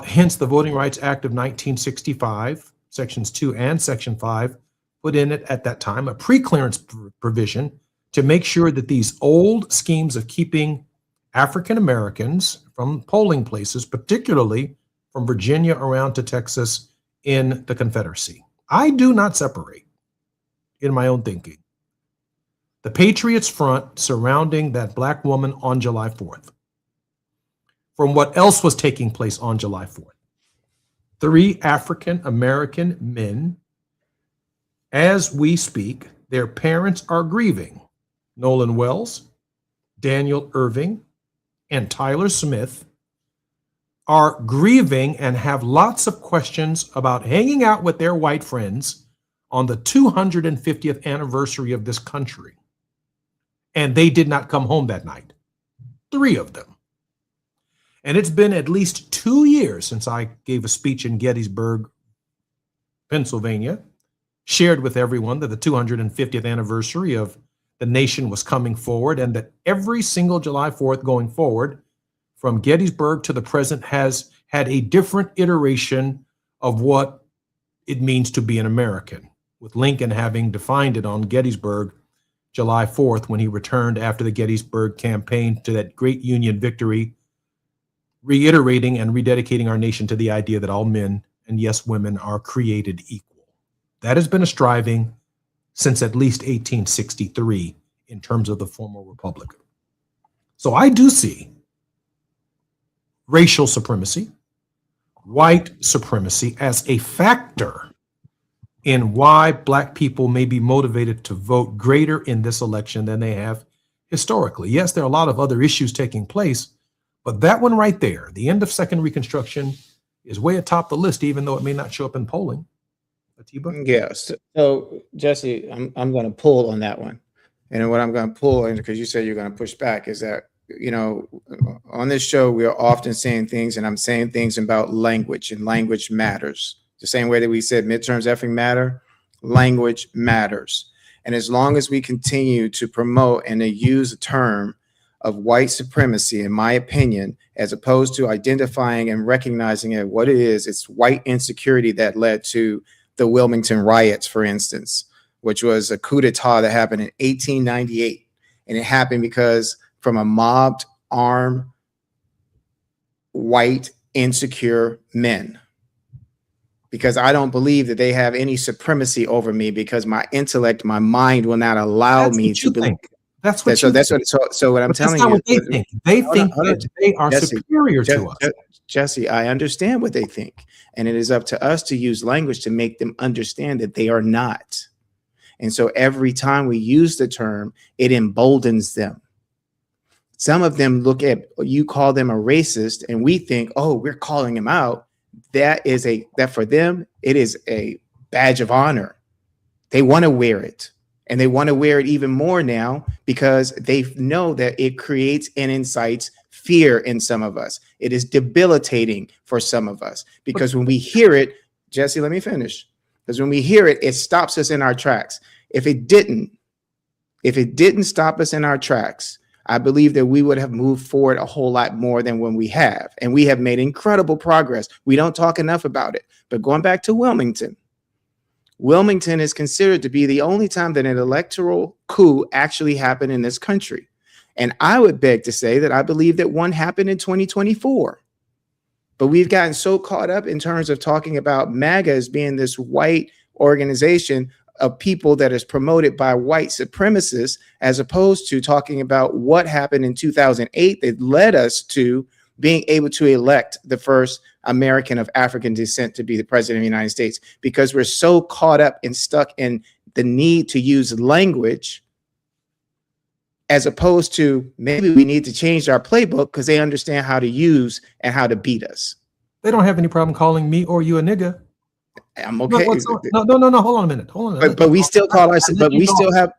hence the Voting Rights Act of 1965, Sections 2 and Section 5, put in it at that time a pre-clearance provision to make sure that these old schemes of keeping African Americans from polling places, particularly from Virginia around to Texas in the Confederacy. I do not separate, in my own thinking, the Patriots Front surrounding that Black woman on July 4th from what else was taking place on July 4th. 3 African American men, as we speak, their parents are grieving. Nolan Wells, Daniel Irving, and Tyler Smith are grieving and have lots of questions about hanging out with their white friends on the 250th anniversary of this country. And they did not come home that night. 3 of them. And it's been at least 2 years since I gave a speech in Gettysburg, Pennsylvania, shared with everyone that the 250th anniversary of the nation was coming forward, and that every single July 4th going forward from Gettysburg to the present has had a different iteration of what it means to be an American, with Lincoln having defined it on Gettysburg July 4th when he returned after the Gettysburg campaign to that great Union victory, reiterating and rededicating our nation to the idea that all men, and yes, women, are created equal. That has been a striving since at least 1863 in terms of the former republic. So I do see racial supremacy, white supremacy as a factor in why Black people may be motivated to vote greater in this election than they have historically. Yes, there are a lot of other issues taking place, but that one right there, the end of Second Reconstruction, is way atop the list, even though it may not show up in polling. Atiba? Yes. So Jesse, I'm going to pull on that one. And what I'm going to pull, and because you said you're going to push back, is that, you know, on this show, we are often saying things, and I'm saying things about language, and language matters. The same way that we said midterms effing matter, language matters. And as long as we continue to promote and to use a term of white supremacy, in my opinion, as opposed to identifying and recognizing it what it is, it's white insecurity that led to the Wilmington riots, for instance, which was a coup d'etat that happened in 1898. And it happened because from a mobbed, armed, white, insecure men. Because I don't believe that they have any supremacy over me, because my intellect, my mind will not allow me to believe. That's what So what I'm telling you. What they think. They think that they are superior to us. Jesse, I understand what they think. And it is up to us to use language to make them understand that they are not. And so every time we use the term, it emboldens them. Some of them look at, you call them a racist, and we think, oh, we're calling him out. That for them, it is a badge of honor. They want to wear it. And they want to wear it even more now because they know that it creates and incites fear in some of us. It is debilitating for some of us because when we hear it, Jesse, let me finish. Because when we hear it, it stops us in our tracks. If it didn't stop us in our tracks, I believe that we would have moved forward a whole lot more than when we have. And we have made incredible progress. We don't talk enough about it. But going back to Wilmington is considered to be the only time that an electoral coup actually happened in this country. And I would beg to say that I believe that one happened in 2024. But we've gotten so caught up in terms of talking about MAGA as being this white organization of people that is promoted by white supremacists, as opposed to talking about what happened in 2008 that led us to being able to elect the first American of African descent to be the president of the United States, because we're so caught up and stuck in the need to use language, as opposed to maybe we need to change our playbook because they understand how to use and how to beat us. They don't have any problem calling me or you a nigga. I'm okay. No. Hold on a minute. But we still call ourselves. But we still have.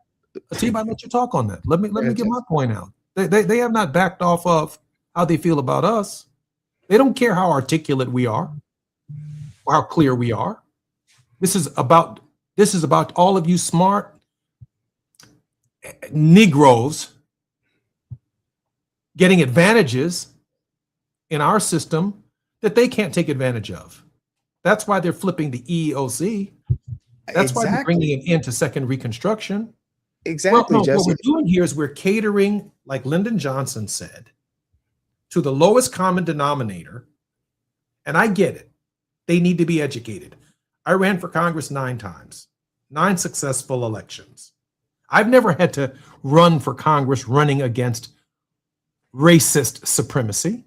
T-B, I let you talk on that. Let me get my point out. They have not backed off of how they feel about us. They don't care how articulate we are or how clear we are. This is about all of you smart Negroes getting advantages in our system that they can't take advantage of. That's why they're flipping the EEOC. That's why they're bringing it into second Reconstruction. Exactly, Jesse. What we're doing here is we're catering, like Lyndon Johnson said, to the lowest common denominator. And I get it. They need to be educated. I ran for Congress 9 times, 9 successful elections. I've never had to run for Congress running against racist supremacy.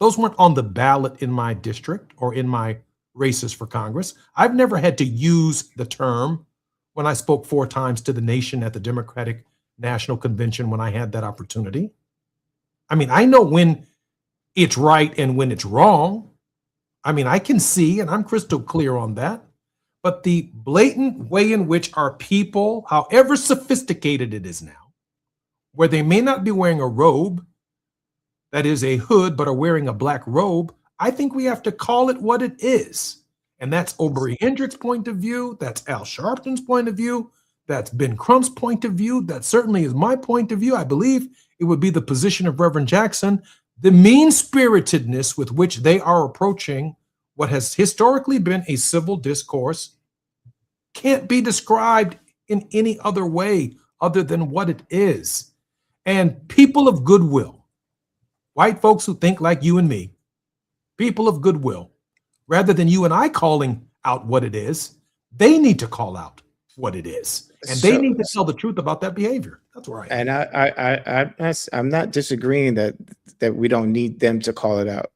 Those weren't on the ballot in my district or in my races for Congress. I've never had to use the term when I spoke 4 times to the nation at the Democratic National Convention when I had that opportunity. I mean, I know when it's right and when it's wrong. I mean, I can see, and I'm crystal clear on that. But the blatant way in which our people, however sophisticated it is now, where they may not be wearing a robe that is a hood, but are wearing a black robe, I think we have to call it what it is. And that's Obery Hendricks' point of view. That's Al Sharpton's point of view. That's Ben Crump's point of view. That certainly is my point of view. I believe it would be the position of Reverend Jackson. The mean-spiritedness with which they are approaching what has historically been a civil discourse can't be described in any other way other than what it is. And people of goodwill, white folks who think like you and me, people of goodwill, rather than you and I calling out what it is, they need to call out what it is. And they need to tell the truth about that behavior. That's where I am. And I'm not disagreeing that we don't need them to call it out.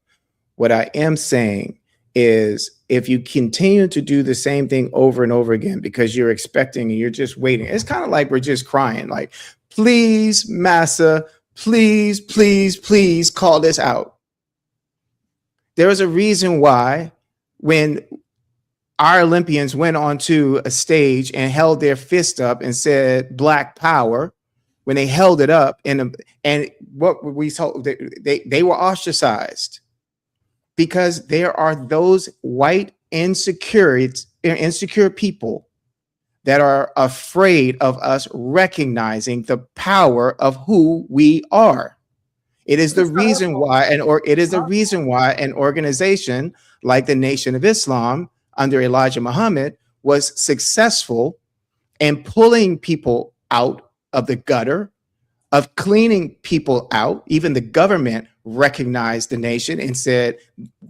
What I am saying is if you continue to do the same thing over and over again because you're expecting and you're just waiting, it's kind of like we're just crying, like, please, Massa, please, please, please call this out. There is a reason why when our Olympians went onto a stage and held their fist up and said Black Power, when they held it up and what we told, they were ostracized because there are those white insecure people that are afraid of us recognizing the power of who we are. It is the reason why, an organization like the Nation of Islam under Elijah Muhammad was successful in pulling people out of the gutter, of cleaning people out. Even the government recognized the nation and said,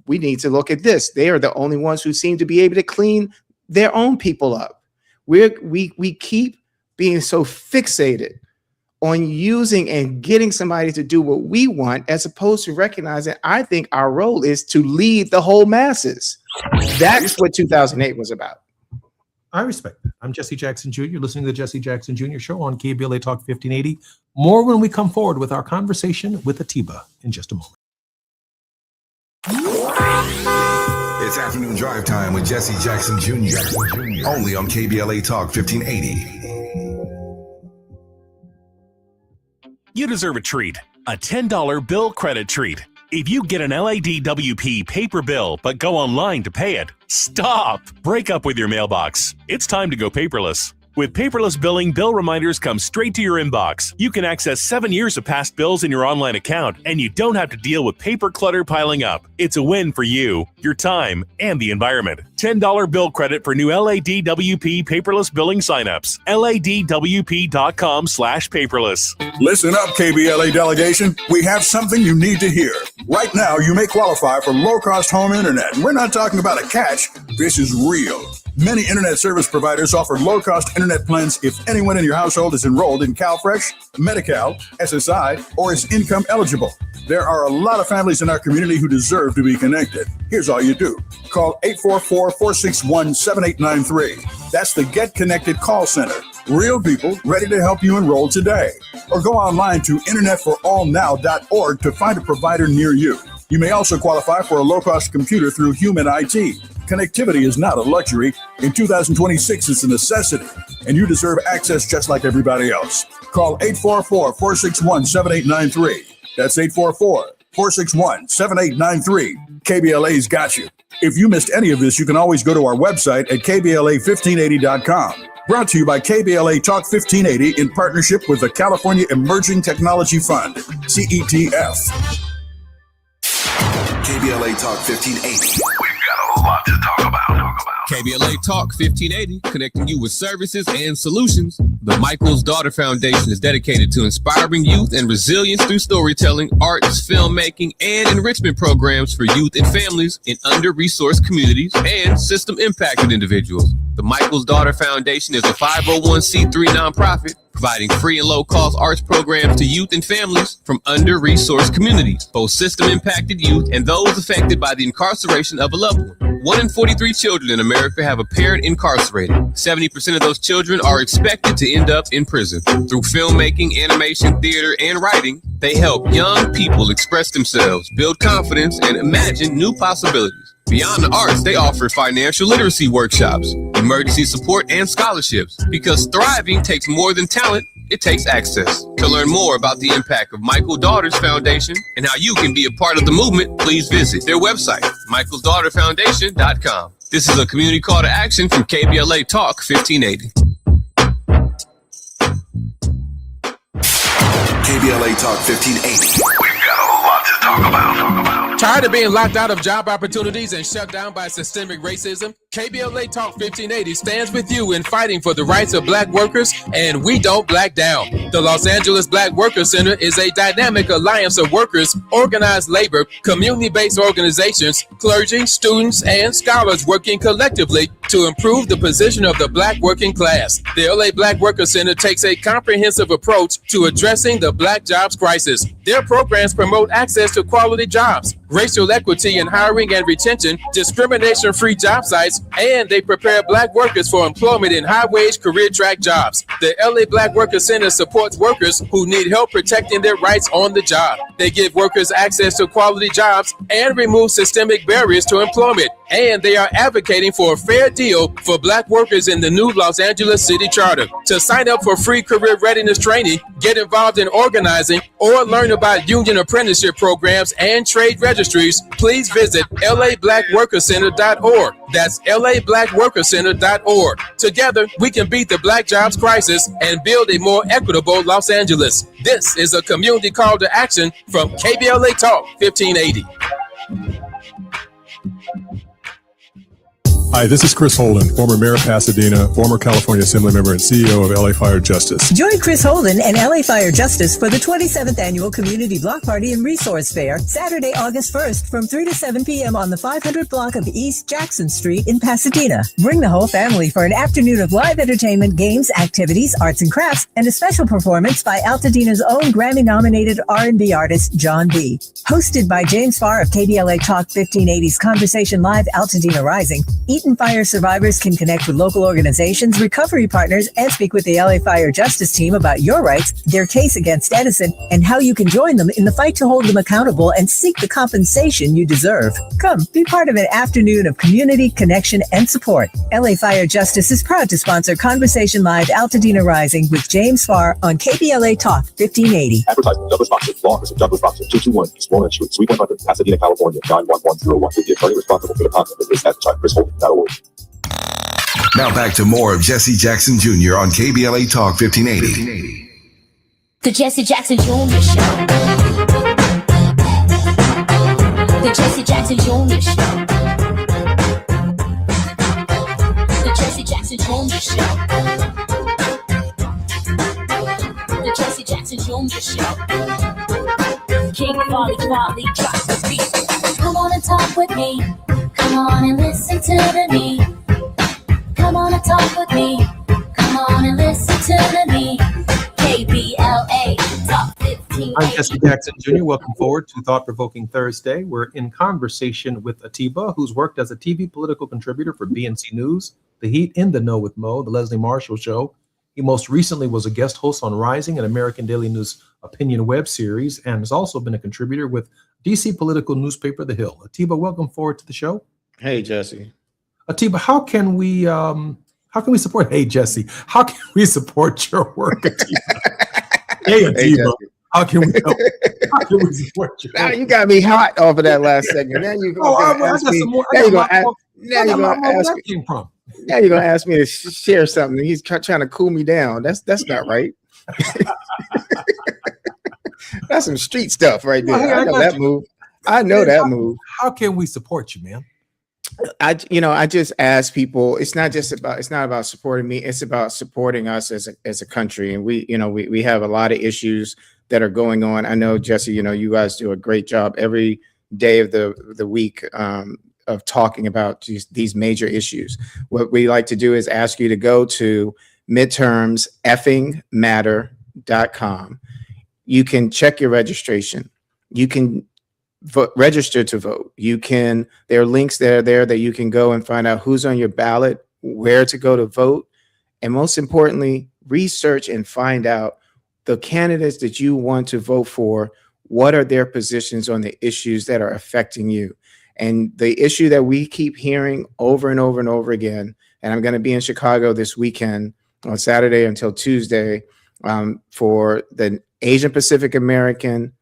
we need to look at this. They are the only ones who seem to be able to clean their own people up. We keep being so fixated on using and getting somebody to do what we want, as opposed to recognizing, I think our role is to lead the whole masses. That's what 2008 was about. I respect that. I'm Jesse Jackson Jr. You're listening to the Jesse Jackson Jr. Show on KBLA Talk 1580. More when we come forward with our conversation with Atiba in just a moment. It's afternoon drive time with Jesse Jackson Jr. Only on KBLA Talk 1580. You deserve a treat, a $10 bill credit treat. If you get an LADWP paper bill but go online to pay it, stop! Break up with your mailbox. It's time to go paperless. With paperless billing, bill reminders come straight to your inbox. You can access 7 years of past bills in your online account, and you don't have to deal with paper clutter piling up. It's a win for you, your time, and the environment. $10 bill credit for new LADWP paperless billing signups. LADWP.com/paperless. Listen up, KBLA delegation. We have something you need to hear. Right now, you may qualify for low-cost home internet. And we're not talking about a catch. This is real. Many internet service providers offer low-cost internet plans if anyone in your household is enrolled in CalFresh, Medi-Cal, SSI, or is income eligible. There are a lot of families in our community who deserve to be connected. Here's all you do. Call 844-461-7893. That's the Get Connected call center. Real people ready to help you enroll today. Or go online to internetforallnow.org to find a provider near you. You may also qualify for a low-cost computer through Human IT. Connectivity is not a luxury. In 2026, it's a necessity, and you deserve access just like everybody else. Call 844-461-7893. That's 844-461-7893. KBLA's got you. If you missed any of this, you can always go to our website at KBLA1580.com. Brought to you by KBLA Talk 1580 in partnership with the California Emerging Technology Fund, CETF. KBLA Talk 1580. We've got a lot to talk about. KBLA Talk 1580, connecting you with services and solutions. The Michael's Daughter Foundation is dedicated to inspiring youth and resilience through storytelling, arts, filmmaking, and enrichment programs for youth and families in under-resourced communities and system-impacted individuals. The Michael's Daughter Foundation is a 501c3 nonprofit providing free and low-cost arts programs to youth and families from under-resourced communities, both system-impacted youth and those affected by the incarceration of a loved one. 1 in 43 children in America have a parent incarcerated. 70% of those children are expected to end up in prison. Through filmmaking, animation, theater, and writing, they help young people express themselves, build confidence, and imagine new possibilities. Beyond the arts, they offer financial literacy workshops, emergency support, and scholarships. Because thriving takes more than talent, it takes access. To learn more about the impact of Michael Daughters Foundation and how you can be a part of the movement, please visit their website, michaelsdaughterfoundation.com. This is a community call to action from KBLA Talk 1580. KBLA Talk 1580. We've got a lot to talk about. Tired of being locked out of job opportunities and shut down by systemic racism? KBLA Talk 1580 stands with you in fighting for the rights of black workers, and we don't black down. The Los Angeles Black Workers Center is a dynamic alliance of workers, organized labor, community-based organizations, clergy, students, and scholars working collectively to improve the position of the black working class. The LA Black Workers Center takes a comprehensive approach to addressing the black jobs crisis. Their programs promote access to quality jobs, racial equity in hiring and retention, discrimination-free job sites, and they prepare black workers for employment in high-wage career track jobs. The LA Black Workers Center supports workers who need help protecting their rights on the job. They give workers access to quality jobs and remove systemic barriers to employment. And they are advocating for a fair deal for Black workers in the new Los Angeles City Charter. To sign up for free career readiness training, get involved in organizing, or learn about union apprenticeship programs and trade registries, please visit lablackworkercenter.org. That's lablackworkercenter.org. Together, we can beat the Black jobs crisis and build a more equitable Los Angeles. This is a community call to action from KBLA Talk 1580. Hi, this is Chris Holden, former mayor of Pasadena, former California Assembly member and CEO of LA Fire Justice. Join Chris Holden and LA Fire Justice for the 27th Annual Community Block Party and Resource Fair, Saturday, August 1st from 3 to 7 p.m. on the 500 block of East Jackson Street in Pasadena. Bring the whole family for an afternoon of live entertainment, games, activities, arts and crafts, and a special performance by Altadena's own Grammy-nominated R&B artist, John B. Hosted by James Farr of KBLA Talk 1580's Conversation Live Altadena Rising, Eaton Fire survivors can connect with local organizations, recovery partners, and speak with the LA Fire Justice team about your rights, their case against Edison, and how you can join them in the fight to hold them accountable and seek the compensation you deserve. Come, be part of an afternoon of community, connection, and support. LA Fire Justice is proud to sponsor Conversation Live Altadena Rising with James Farr on KBLA Talk 1580. Advertisement, Douglas Boxer, Law Office of Douglas Boxer, 221 East Walnut Street, Suite 100, Pasadena, California, 91101, with the attorney responsible for the content of this advertisement, Chris Holden.org. Now back to more of Jesse Jackson Jr. on KBLA Talk 1580. The Jesse Jackson Jr. Show. The Jesse Jackson Jr. Show. The Jesse Jackson Jr. Show. The Jesse Jackson Jr. Show. King Farley, drop the beat. Come on and talk with me. Come on and listen to me. Come on and talk with me. Come on and listen to me. KBLA Talk 15. I'm Jesse Jackson Jr. Welcome forward to Thought Provoking Thursday. We're in conversation with Atiba, who's worked as a TV political contributor for BNC News, The Heat, In the Know with Mo, The Leslie Marshall Show. He most recently was a guest host on Rising, an American Daily News opinion web series, and has also been a contributor with DC political newspaper The Hill. Atiba, welcome forward to the show. Hey, Jesse. Atiba, how can we support? Hey, Jesse, how can we support your work, Atiba? Hey, Atiba, how can we help? How can we support you? Now you got me hot off of that last segment. Now you're gonna ask me. Now you're gonna ask me to share something. He's trying to cool me down. That's not right. That's some street stuff right there. I know that move. I know that move. How can we support you, man? I just ask people. It's not about supporting me. It's about supporting us as a country. And we have a lot of issues that are going on. I know, Jesse, you guys do a great job every day of the week of talking about these major issues. What we like to do is ask you to go to midtermseffingmatter.com. You can check your registration. You can register to vote. There are links there that you can go and find out who's on your ballot, where to go to vote, and most importantly, research and find out the candidates that you want to vote for. What are their positions on the issues that are affecting you? And the issue that we keep hearing over and over and over again, and I'm going to be in Chicago this weekend on Saturday until Tuesday for the Asian Pacific American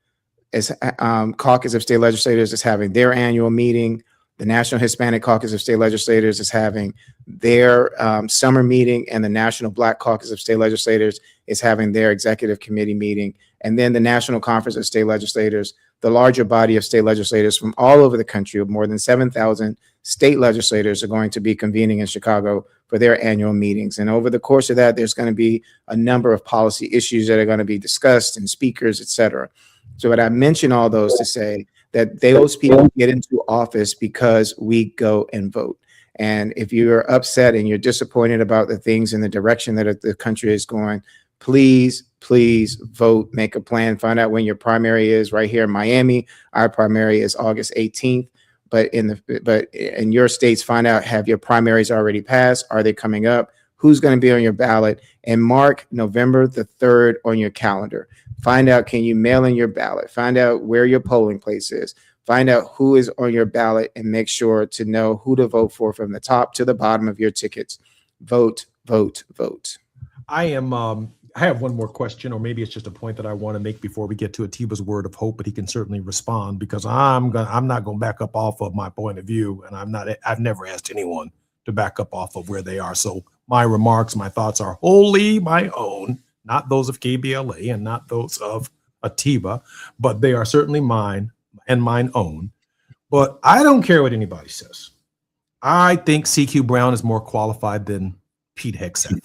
Caucus of State Legislators is having their annual meeting. The National Hispanic Caucus of State Legislators is having their summer meeting, and the National Black Caucus of State Legislators is having their executive committee meeting. And then the National Conference of State Legislators, the larger body of state legislators from all over the country, of more than 7,000 state legislators, are going to be convening in Chicago for their annual meetings. And over the course of that, there's going to be a number of policy issues that are going to be discussed, and speakers, et cetera. So what I mention all those to say that those people get into office because we go and vote. And if you're upset and you're disappointed about the things in the direction that the country is going, please vote, make a plan, find out when your primary is. Right here in Miami, our primary is August 18th. But in your states, find out, have your primaries already passed? Are they coming up? Who's going to be on your ballot? And mark November the 3rd on your calendar. Find out, can you mail in your ballot? Find out where your polling place is. Find out who is on your ballot and make sure to know who to vote for from the top to the bottom of your tickets. Vote, vote, vote. I have one more question, or maybe it's just a point that I want to make before we get to Atiba's word of hope, but he can certainly respond, because I'm not going to back up off of my point of view, and I've never asked anyone to back up off of where they are. So my remarks, my thoughts are wholly my own, not those of KBLA and not those of Atiba, but they are certainly mine and mine own. But I don't care what anybody says. I think CQ Brown is more qualified than Pete Hegseth.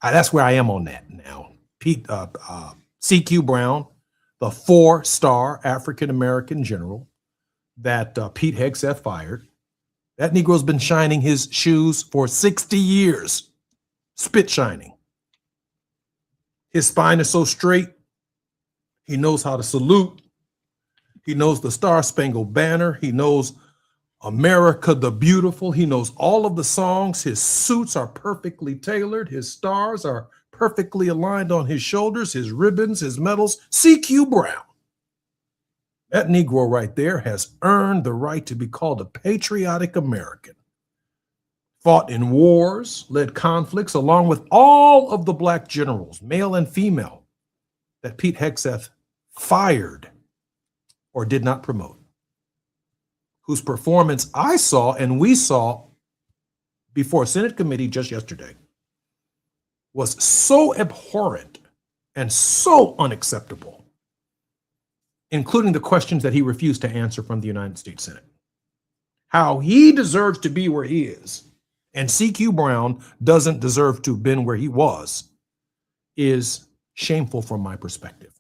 That's where I am on that now. CQ Brown, the 4-star African-American general that Pete Hegseth fired, that Negro's been shining his shoes for 60 years, spit shining. His spine is so straight, he knows how to salute. He knows the Star-Spangled Banner. He knows America the Beautiful. He knows all of the songs. His suits are perfectly tailored. His stars are perfectly aligned on his shoulders, his ribbons, his medals. CQ Brown. That Negro right there has earned the right to be called a patriotic American. Fought in wars, led conflicts, along with all of the black generals, male and female, that Pete Hegseth fired or did not promote, whose performance I saw and we saw before Senate committee just yesterday was so abhorrent and so unacceptable, including the questions that he refused to answer from the United States Senate. How he deserves to be where he is and CQ Brown doesn't deserve to have been where he was is shameful from my perspective.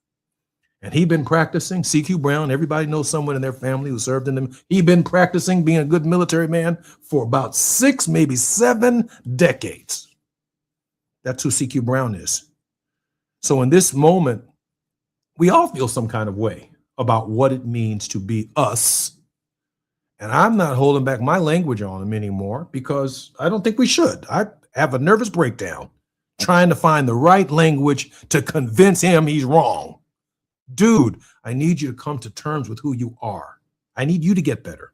And he'd been practicing, CQ Brown, everybody knows someone in their family who served in them. He'd been practicing being a good military man for about 6, maybe 7 decades. That's who CQ Brown is. So in this moment, we all feel some kind of way about what it means to be us. And I'm not holding back my language on him anymore because I don't think we should. I have a nervous breakdown trying to find the right language to convince him he's wrong. Dude, I need you to come to terms with who you are. I need you to get better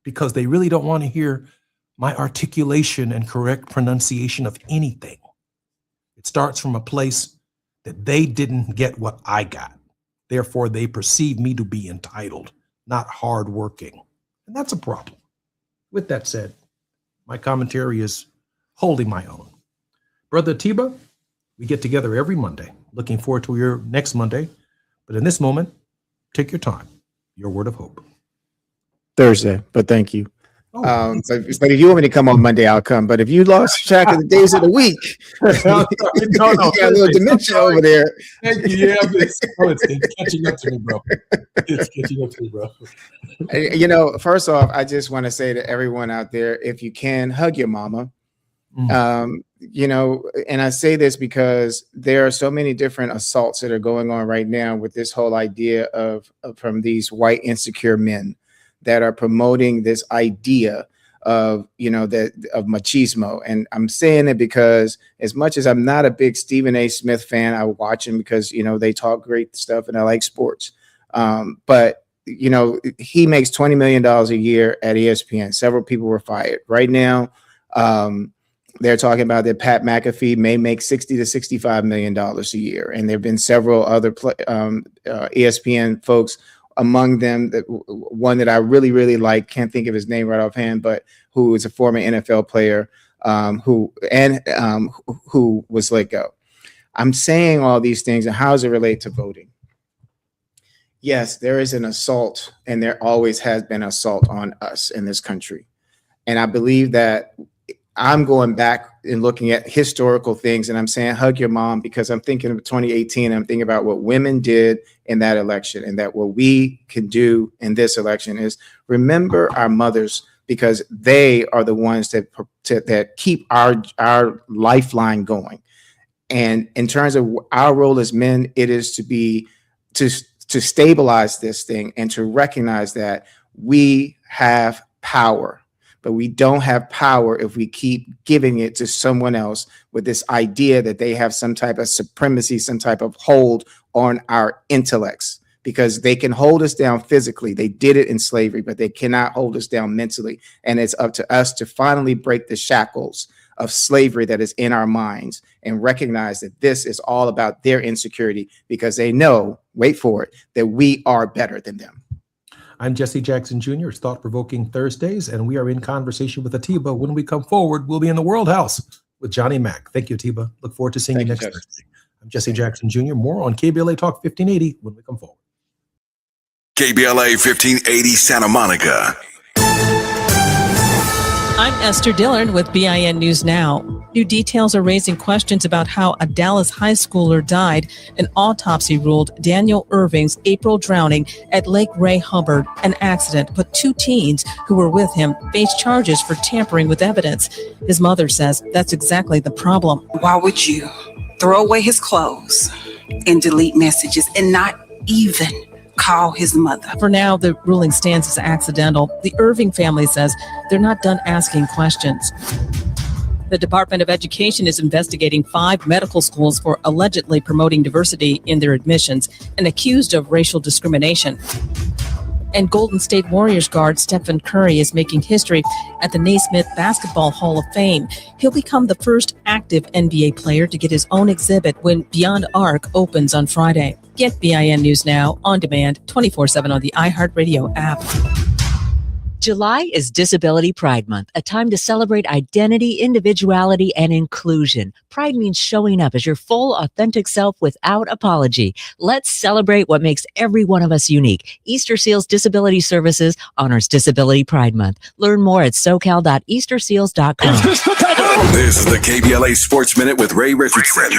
because they really don't want to hear my articulation and correct pronunciation of anything. It starts from a place that they didn't get what I got. Therefore, they perceive me to be entitled, not hardworking. And that's a problem. With that said, my commentary is wholly my own. Brother Atiba, we get together every Monday. Looking forward to your next Monday. But in this moment, take your time. Your word of hope. Thursday, but thank you. But if you want me to come on Monday, I'll come. But if you lost track of the days of the week, you got a little dementia over there. Thank you. Yeah, it's catching up to me, bro. It's catching up to me, bro. You know, first off, I just want to say to everyone out there, if you can, hug your mama. You know, and I say this because there are so many different assaults that are going on right now with this whole idea of from these white insecure men that are promoting this idea of, you know, that of machismo. And I'm saying it because as much as I'm not a big Stephen A. Smith fan, I watch him because, you know, they talk great stuff and I like sports. But, you know, he makes $20 million a year at ESPN. Several people were fired. Right now, they're talking about that Pat McAfee may make $60 to $65 million a year. And there have been several other ESPN folks, among them, that one that I really, really like, can't think of his name right offhand, but who is a former NFL player who was let go. I'm saying all these things, and how does it relate to voting? Yes, there is an assault, and there always has been assault on us in this country. And I believe that I'm going back and looking at historical things, and I'm saying hug your mom because I'm thinking of 2018. I'm thinking about what women did in that election, and that what we can do in this election is remember our mothers because they are the ones that keep our lifeline going. And in terms of our role as men, it is to stabilize this thing and to recognize that we have power. But we don't have power if we keep giving it to someone else with this idea that they have some type of supremacy, some type of hold on our intellects. because they can hold us down physically. They did it in slavery, but they cannot hold us down mentally. And it's up to us to finally break the shackles of slavery that is in our minds and recognize that this is all about their insecurity, because they know, wait for it, that we are better than them. I'm Jesse Jackson Jr. It's Thought Provoking Thursdays, and we are in conversation with Atiba. When we come forward, we'll be in the World House with Johnny Mack. Thank you, Atiba. Look forward to seeing you next Thursday. I'm Jesse Jackson Jr. More on KBLA Talk 1580 when we come forward. KBLA 1580 Santa Monica. I'm Esther Dillard with BIN News Now. New details are raising questions about how a Dallas high schooler died. An autopsy ruled Daniel Irving's April drowning at Lake Ray Hubbard an accident, but 2 teens who were with him face charges for tampering with evidence. His mother says that's exactly the problem. Why would you throw away his clothes and delete messages and not even call his mother? For now, the ruling stands as accidental. The Irving family says they're not done asking questions. The Department of Education is investigating 5 medical schools for allegedly promoting diversity in their admissions and accused of racial discrimination. And Golden State Warriors guard Stephen Curry is making history at the Naismith Basketball Hall of Fame. He'll become the first active NBA player to get his own exhibit when Beyond Arc opens on Friday. Get BIN News Now on demand 24/7 on the iHeartRadio app. July is Disability Pride Month, a time to celebrate identity, individuality, and inclusion. Pride means showing up as your full, authentic self without apology. Let's celebrate what makes every one of us unique. Easter Seals Disability Services honors Disability Pride Month. Learn more at socal.easterseals.com. This is the KBLA Sports Minute with Ray Richardson.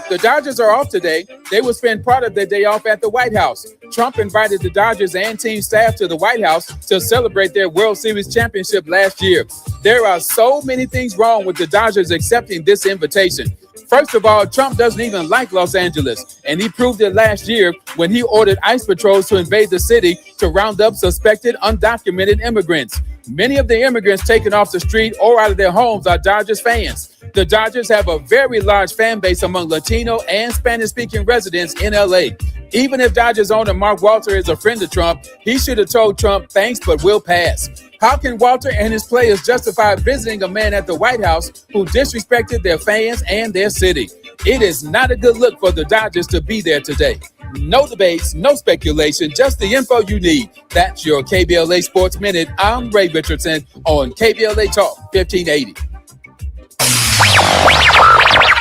The Dodgers are off today. They will spend part of their day off at the White House. Trump invited the Dodgers and team staff to the White House to celebrate their World Series championship last year. There are so many things wrong with the Dodgers accepting this invitation. First of all, Trump doesn't even like Los Angeles, and he proved it last year when he ordered ICE patrols to invade the city to round up suspected undocumented immigrants. Many of the immigrants taken off the street or out of their homes are Dodgers fans. The Dodgers have a very large fan base among Latino and Spanish-speaking residents in LA. Even if Dodgers owner Mark Walter is a friend of Trump, he should have told Trump, thanks, but we'll pass. How can Walter and his players justify visiting a man at the White House who disrespected their fans and their city? It is not a good look for the Dodgers to be there today. No debates, no speculation, just the info you need. That's your KBLA Sports Minute. I'm Ray Richardson on KBLA Talk 1580.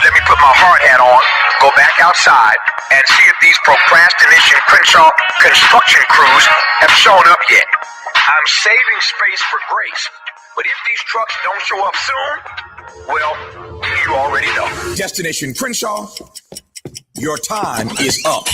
Let me put my hard hat on, go back outside, and see if these procrastination Crenshaw construction crews have shown up yet. I'm saving space for grace, but if these trucks don't show up soon, well, you already know. Destination Crenshaw, your time is up.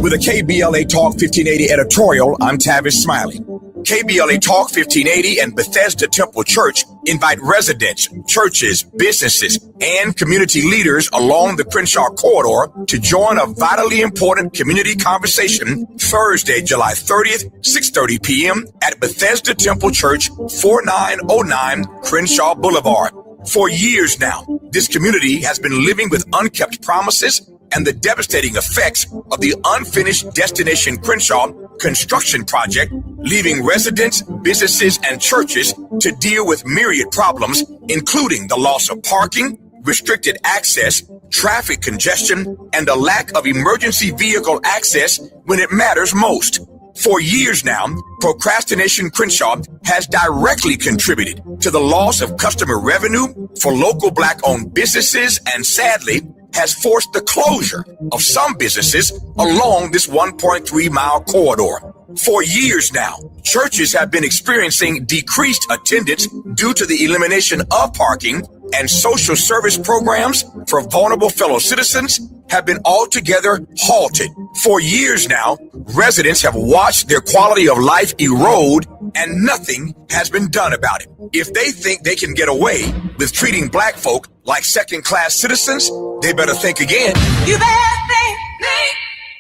With a KBLA Talk 1580 editorial, I'm Tavis Smiley. KBLA Talk 1580 and Bethesda Temple Church invite residents, churches, businesses, and community leaders along the Crenshaw corridor to join a vitally important community conversation Thursday, July 30th, 6:30 p.m. at Bethesda Temple Church, 4909 Crenshaw Boulevard. For years now, this community has been living with unkept promises and the devastating effects of the unfinished Destination Crenshaw construction project, leaving residents, businesses, and churches to deal with myriad problems, including the loss of parking, restricted access, traffic congestion, and a lack of emergency vehicle access when it matters most. For years now, Procrastination Crenshaw has directly contributed to the loss of customer revenue for local Black-owned businesses and, sadly, has forced the closure of some businesses along this 1.3-mile corridor. For years now, churches have been experiencing decreased attendance due to the elimination of parking, and social service programs for vulnerable fellow citizens have been altogether halted. For years now, residents have watched their quality of life erode, and nothing has been done about it. If they think they can get away with treating Black folk like second-class citizens, they better think again. You better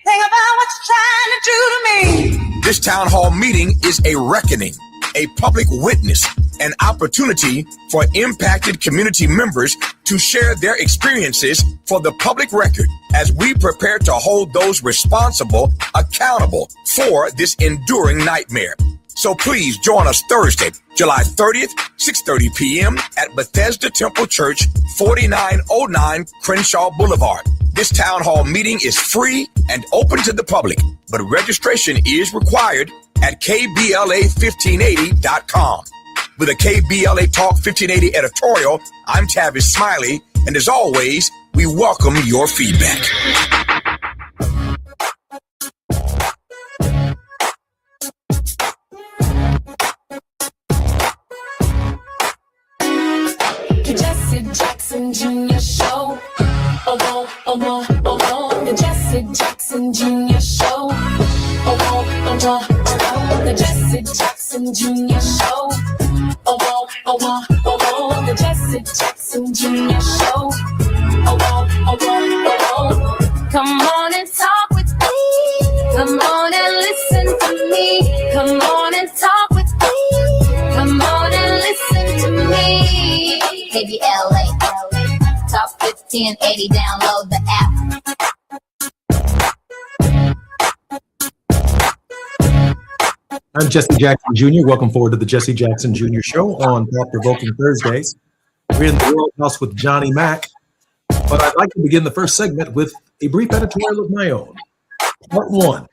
think about what you're trying to do to me. This town hall meeting is a reckoning, a public witness an opportunity for impacted community members to share their experiences for the public record as we prepare to hold those responsible accountable for this enduring nightmare. So please join us Thursday, July 30th, 6:30 p.m. at Bethesda Temple Church, 4909 Crenshaw Boulevard. This town hall meeting is free and open to the public, but registration is required at KBLA1580.com. With a KBLA Talk 1580 editorial, I'm Tavis Smiley, and as always, we welcome your feedback. The Jesse Jackson Jr. Show. Oh, oh, oh, oh, oh. The Jesse Jackson Jr. Show. Oh, oh, oh, oh, oh. The Jesse Jackson Jr. Show. Oh, oh, oh, oh, oh. The Jesse Jackson Jr. Show. Oh, oh, oh, oh, oh. Come on and talk with me. Come on and listen to me. Come on and talk with me. Come on and listen to me. KBLA Talk 1580. Download the app. I'm Jesse Jackson Jr. Welcome forward to the Jesse Jackson Jr. Show on Thought-Provoking Thursdays. We're in the World House with Johnny Mack, but I'd like to begin the first segment with a brief editorial of my own. Part 1,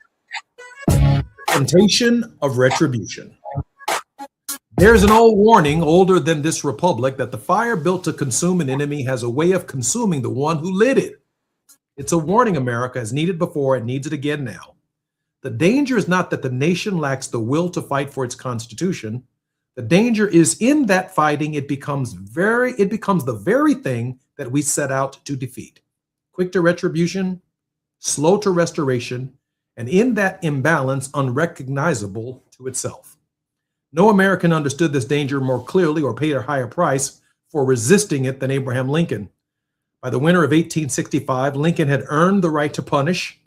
Temptation of Retribution. There's an old warning, older than this republic, that the fire built to consume an enemy has a way of consuming the one who lit it. It's a warning America has needed before and needs it again now. The danger is not that the nation lacks the will to fight for its constitution. The danger is in that fighting, it becomes the very thing that we set out to defeat. Quick to retribution, slow to restoration, and in that imbalance, unrecognizable to itself. No American understood this danger more clearly or paid a higher price for resisting it than Abraham Lincoln. By the winter of 1865, Lincoln had earned the right to punish.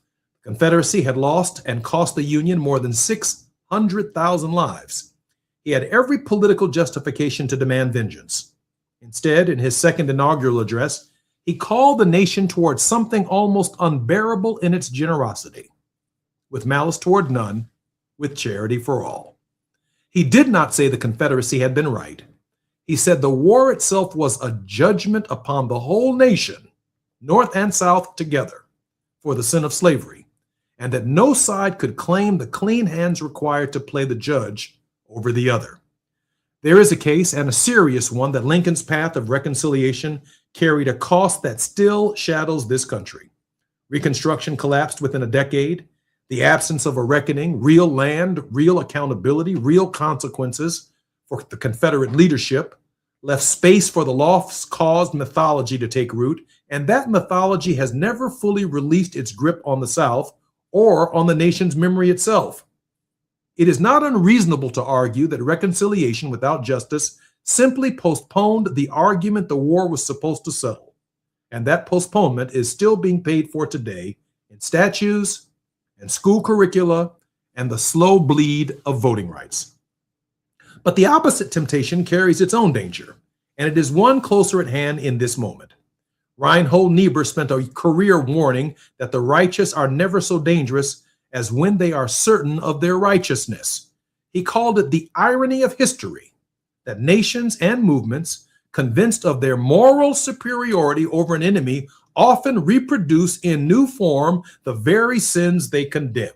The Confederacy had lost and cost the Union more than 600,000 lives. He had every political justification to demand vengeance. Instead, in his second inaugural address, he called the nation towards something almost unbearable in its generosity. With malice toward none, with charity for all. He did not say the Confederacy had been right. He said the war itself was a judgment upon the whole nation, North and South together, for the sin of slavery, and that no side could claim the clean hands required to play the judge over the other. There is a case, and a serious one, that Lincoln's path of reconciliation carried a cost that still shadows this country. Reconstruction collapsed within a decade. The absence of a reckoning, real land, real accountability, real consequences for the Confederate leadership left space for the lost-cause mythology to take root, and that mythology has never fully released its grip on the South or on the nation's memory itself. It is not unreasonable to argue that reconciliation without justice simply postponed the argument the war was supposed to settle, and that postponement is still being paid for today in statues and school curricula and the slow bleed of voting rights. But the opposite temptation carries its own danger, and it is one closer at hand in this moment. Reinhold Niebuhr spent a career warning that the righteous are never so dangerous as when they are certain of their righteousness. He called it the irony of history that nations and movements, convinced of their moral superiority over an enemy, often reproduce in new form the very sins they condemn.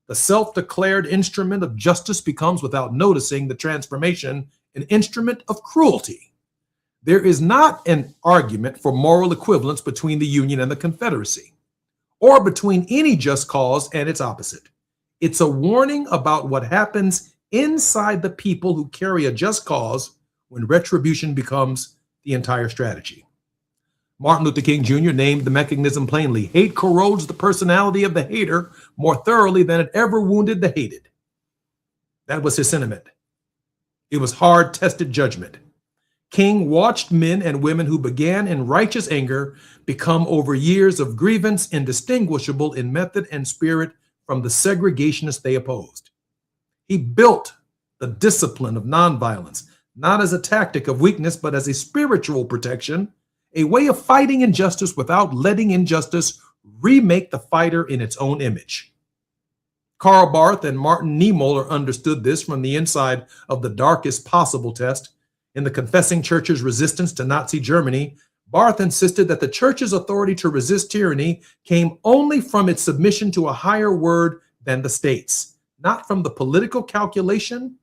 The self-declared instrument of justice becomes, without noticing the transformation, an instrument of cruelty. There is not an argument for moral equivalence between the Union and the Confederacy, or between any just cause and its opposite. It's a warning about what happens inside the people who carry a just cause when retribution becomes the entire strategy. Martin Luther King Jr. named the mechanism plainly: hate corrodes the personality of the hater more thoroughly than it ever wounded the hated. That was his sentiment. It was hard-tested judgment. King watched men and women who began in righteous anger become, over years of grievance, indistinguishable in method and spirit from the segregationists they opposed. He built the discipline of nonviolence, not as a tactic of weakness, but as a spiritual protection, a way of fighting injustice without letting injustice remake the fighter in its own image. Karl Barth and Martin Niemöller understood this from the inside of the darkest possible test. In the Confessing Church's resistance to Nazi Germany, Barth insisted that the church's authority to resist tyranny came only from its submission to a higher word than the state's, not from the political calculation,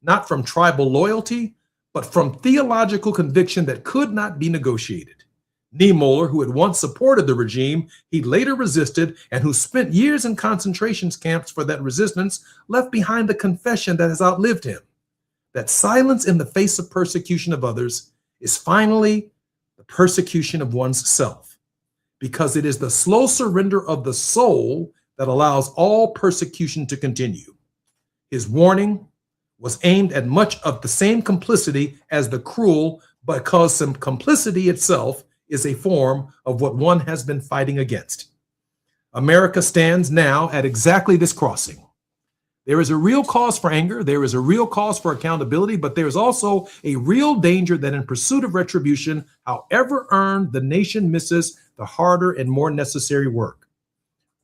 not from tribal loyalty, but from theological conviction that could not be negotiated. Niemöller, who had once supported the regime he later resisted and who spent years in concentration camps for that resistance, left behind the confession that has outlived him, that silence in the face of persecution of others is finally the persecution of one's self, because it is the slow surrender of the soul that allows all persecution to continue. His warning was aimed at much of the same complicity as the cruel, because some complicity itself is a form of what one has been fighting against. America stands now at exactly this crossing. There is a real cause for anger, there is a real cause for accountability, but there is also a real danger that in pursuit of retribution, however earned, the nation misses the harder and more necessary work.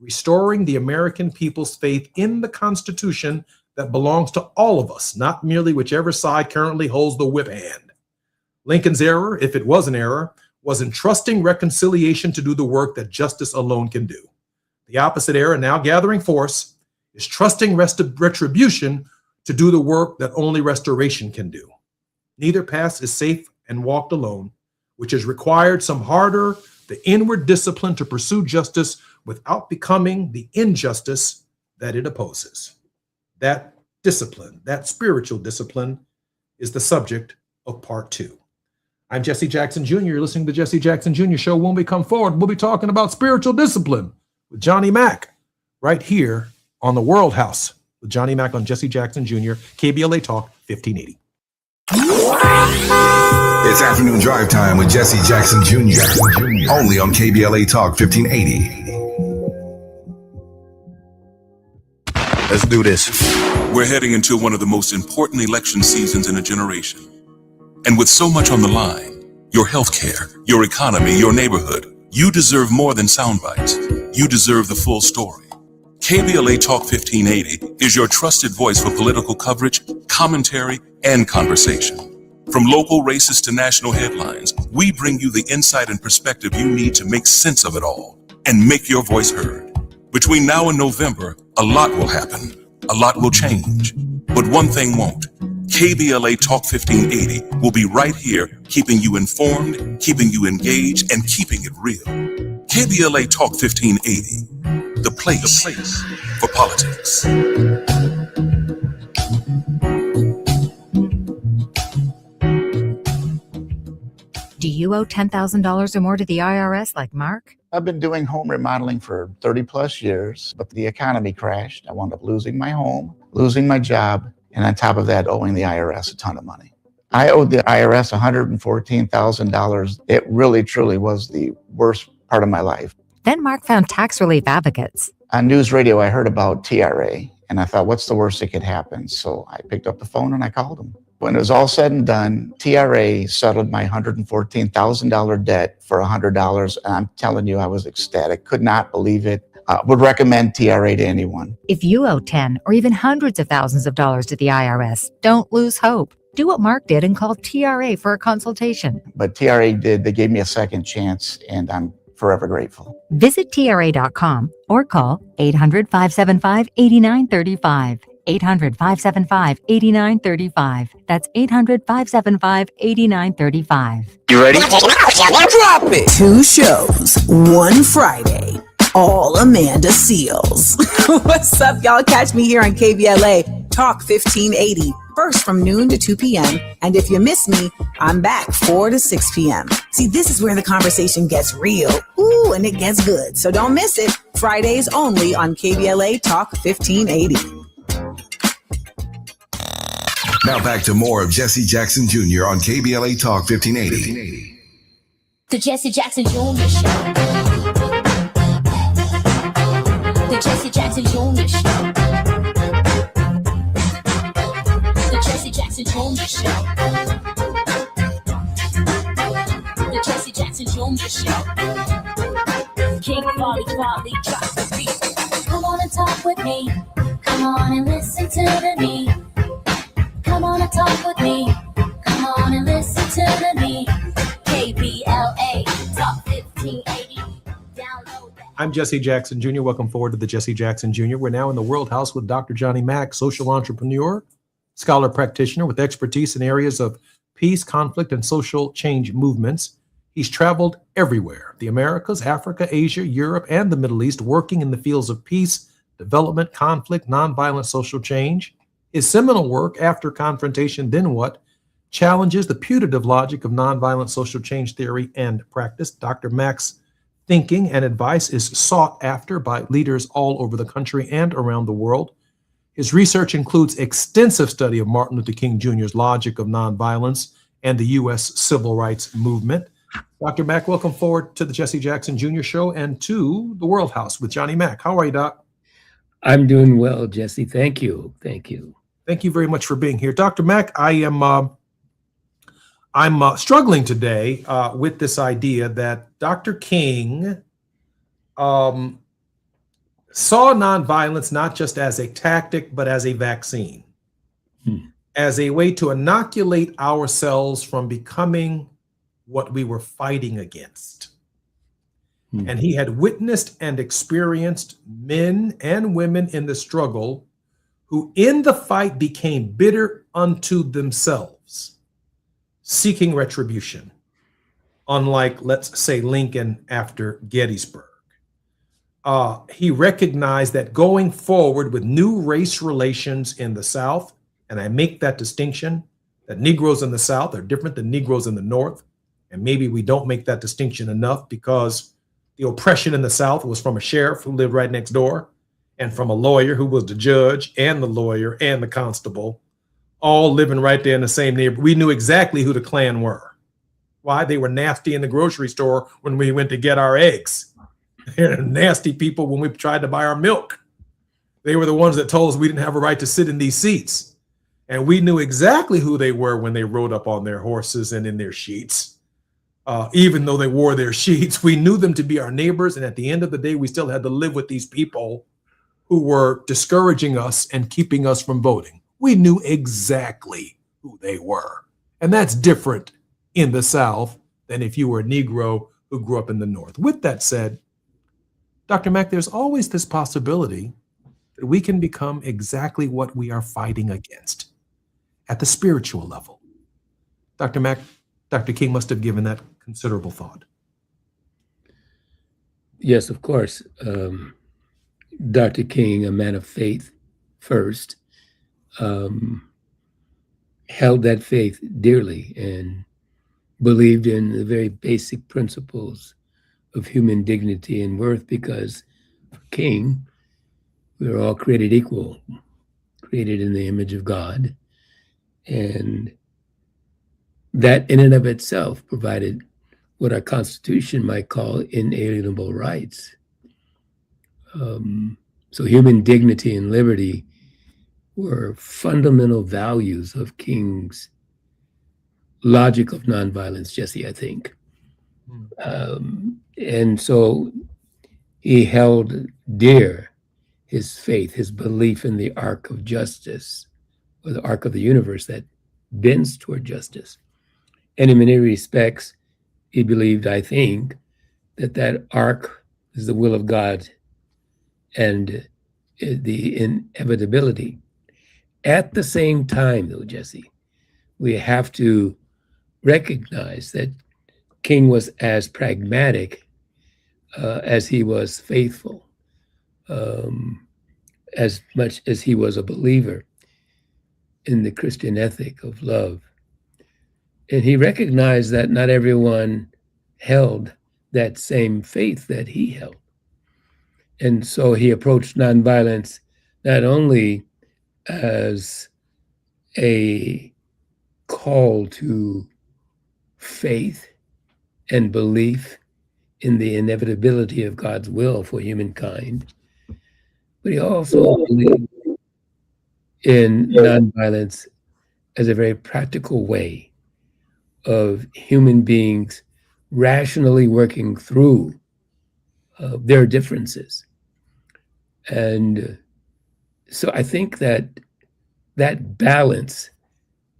Restoring the American people's faith in the Constitution that belongs to all of us, not merely whichever side currently holds the whip hand. Lincoln's error, if it was an error, was entrusting reconciliation to do the work that justice alone can do. The opposite error, now gathering force, is trusting retribution to do the work that only restoration can do. Neither path is safe and walked alone, which has required some harder, the inward discipline to pursue justice without becoming the injustice that it opposes. That discipline, that spiritual discipline, is the subject of part 2. I'm Jesse Jackson Jr. You're listening to the Jesse Jackson Jr. Show. When we come forward, we'll be talking about spiritual discipline with Johnny Mack right here on the World House with Johnny Mack on Jesse Jackson Jr., KBLA Talk 1580. It's afternoon drive time with Jesse Jackson Jr. Only on KBLA Talk 1580. Let's do this. We're heading into one of the most important election seasons in a generation. And with so much on the line, your healthcare, your economy, your neighborhood, you deserve more than sound bites. You deserve the full story. KBLA Talk 1580 is your trusted voice for political coverage, commentary, and conversation. From local races to national headlines, we bring you the insight and perspective you need to make sense of it all and make your voice heard. Between now and November, a lot will happen. A lot will change. But one thing won't. KBLA Talk 1580 will be right here, keeping you informed, keeping you engaged, and keeping it real. KBLA Talk 1580, the place for politics. Do you owe $10,000 or more to the IRS like Mark? I've been doing home remodeling for 30 plus years, but the economy crashed. I wound up losing my home, losing my job, and on top of that, owing the IRS a ton of money. I owed the IRS $114,000. It really, truly was the worst part of my life. Then Mark found tax relief advocates. On news radio, I heard about TRA, and I thought, what's the worst that could happen? So I picked up the phone and I called them. When it was all said and done, TRA settled my $114,000 debt for $100, and I'm telling you, I was ecstatic. Could not believe it. Would recommend TRA to anyone. If you owe 10 or even hundreds of thousands of dollars to the IRS, don't lose hope. Do what Mark did and call TRA for a consultation. But TRA did. They gave me a second chance, and I'm forever grateful. Visit TRA.com or call 800-575-8935. 800-575-8935. That's 800-575-8935. You ready? Drop it! 2 shows, 1 Friday. All Amanda Seals. What's up, y'all? Catch me here on KBLA Talk 1580. First from noon to 2 p.m. And if you miss me, I'm back 4 to 6 p.m. See, this is where the conversation gets real. Ooh, and it gets good. So don't miss it. Fridays only on KBLA Talk 1580. Now back to more of Jesse Jackson Jr. on KBLA Talk 1580. The Jesse Jackson Jr. Show. The Jesse Jackson Jr. Show. The Jesse Jackson Jr. Show. Junior Show. King Volley, drop the beat. Come on and talk with me. Come on and listen to the me. Come on and talk with me. Come on and listen to the me. KBLA Talk 1580. Download that. I'm Jesse Jackson Jr. Welcome forward to the Jesse Jackson Jr. We're now in the World House with Dr. Johnny Mack, social entrepreneur, scholar practitioner with expertise in areas of peace, conflict, and social change movements. He's traveled everywhere, the Americas, Africa, Asia, Europe, and the Middle East, working in the fields of peace, development, conflict, nonviolent social change. His seminal work, After Confrontation, Then What?, challenges the putative logic of nonviolent social change theory and practice. Dr. Mack's thinking and advice is sought after by leaders all over the country and around the world. His research includes extensive study of Martin Luther King Jr.'s logic of nonviolence and the U.S. civil rights movement. Dr. Mack, welcome forward to the Jesse Jackson Jr. Show and to the World House with Johnny Mack. How are you, Doc? I'm doing well, Jesse. Thank you. Thank you. Thank you very much for being here. Dr. Mack, I'm struggling today with this idea that Dr. King saw nonviolence not just as a tactic, but as a vaccine, as a way to inoculate ourselves from becoming what we were fighting against. And he had witnessed and experienced men and women in the struggle who in the fight became bitter unto themselves, seeking retribution, unlike, let's say, Lincoln after Gettysburg. He recognized that going forward with new race relations in the South, and I make that distinction, that Negroes in the South are different than Negroes in the North, and maybe we don't make that distinction enough because the oppression in the South was from a sheriff who lived right next door, and from a lawyer who was the judge and the lawyer and the constable, all living right there in the same neighborhood. We knew exactly who the Klan were. Why? They were nasty in the grocery store when we went to get our eggs. They're nasty people when we tried to buy our milk. They were the ones that told us we didn't have a right to sit in these seats. And we knew exactly who they were when they rode up on their horses and in their sheets. Even though they wore their sheets, we knew them to be our neighbors. And at the end of the day, we still had to live with these people who were discouraging us and keeping us from voting. We knew exactly who they were. And that's different in the South than if you were a Negro who grew up in the North. With that said, Dr. Mack, there's always this possibility that we can become exactly what we are fighting against at the spiritual level. Dr. Mack, Dr. King must have given that considerable thought. Yes, of course. Dr. King, a man of faith first, held that faith dearly and believed in the very basic principles of human dignity and worth, because for King, we were all created equal, created in the image of God. And that in and of itself provided what our Constitution might call inalienable rights. So human dignity and liberty were fundamental values of King's logic of nonviolence, Jesse, I think. And so he held dear his faith, his belief in the arc of justice, or the arc of the universe that bends toward justice. And in many respects, he believed, I think, that that arc is the will of God and the inevitability. At the same time, though, Jesse, we have to recognize that King was as pragmatic as he was faithful, as much as he was a believer in the Christian ethic of love. And he recognized that not everyone held that same faith that he held. And so he approached nonviolence not only as a call to faith and belief in the inevitability of God's will for humankind, but he also believed in nonviolence as a very practical way of human beings rationally working through their differences. And so I think that balance,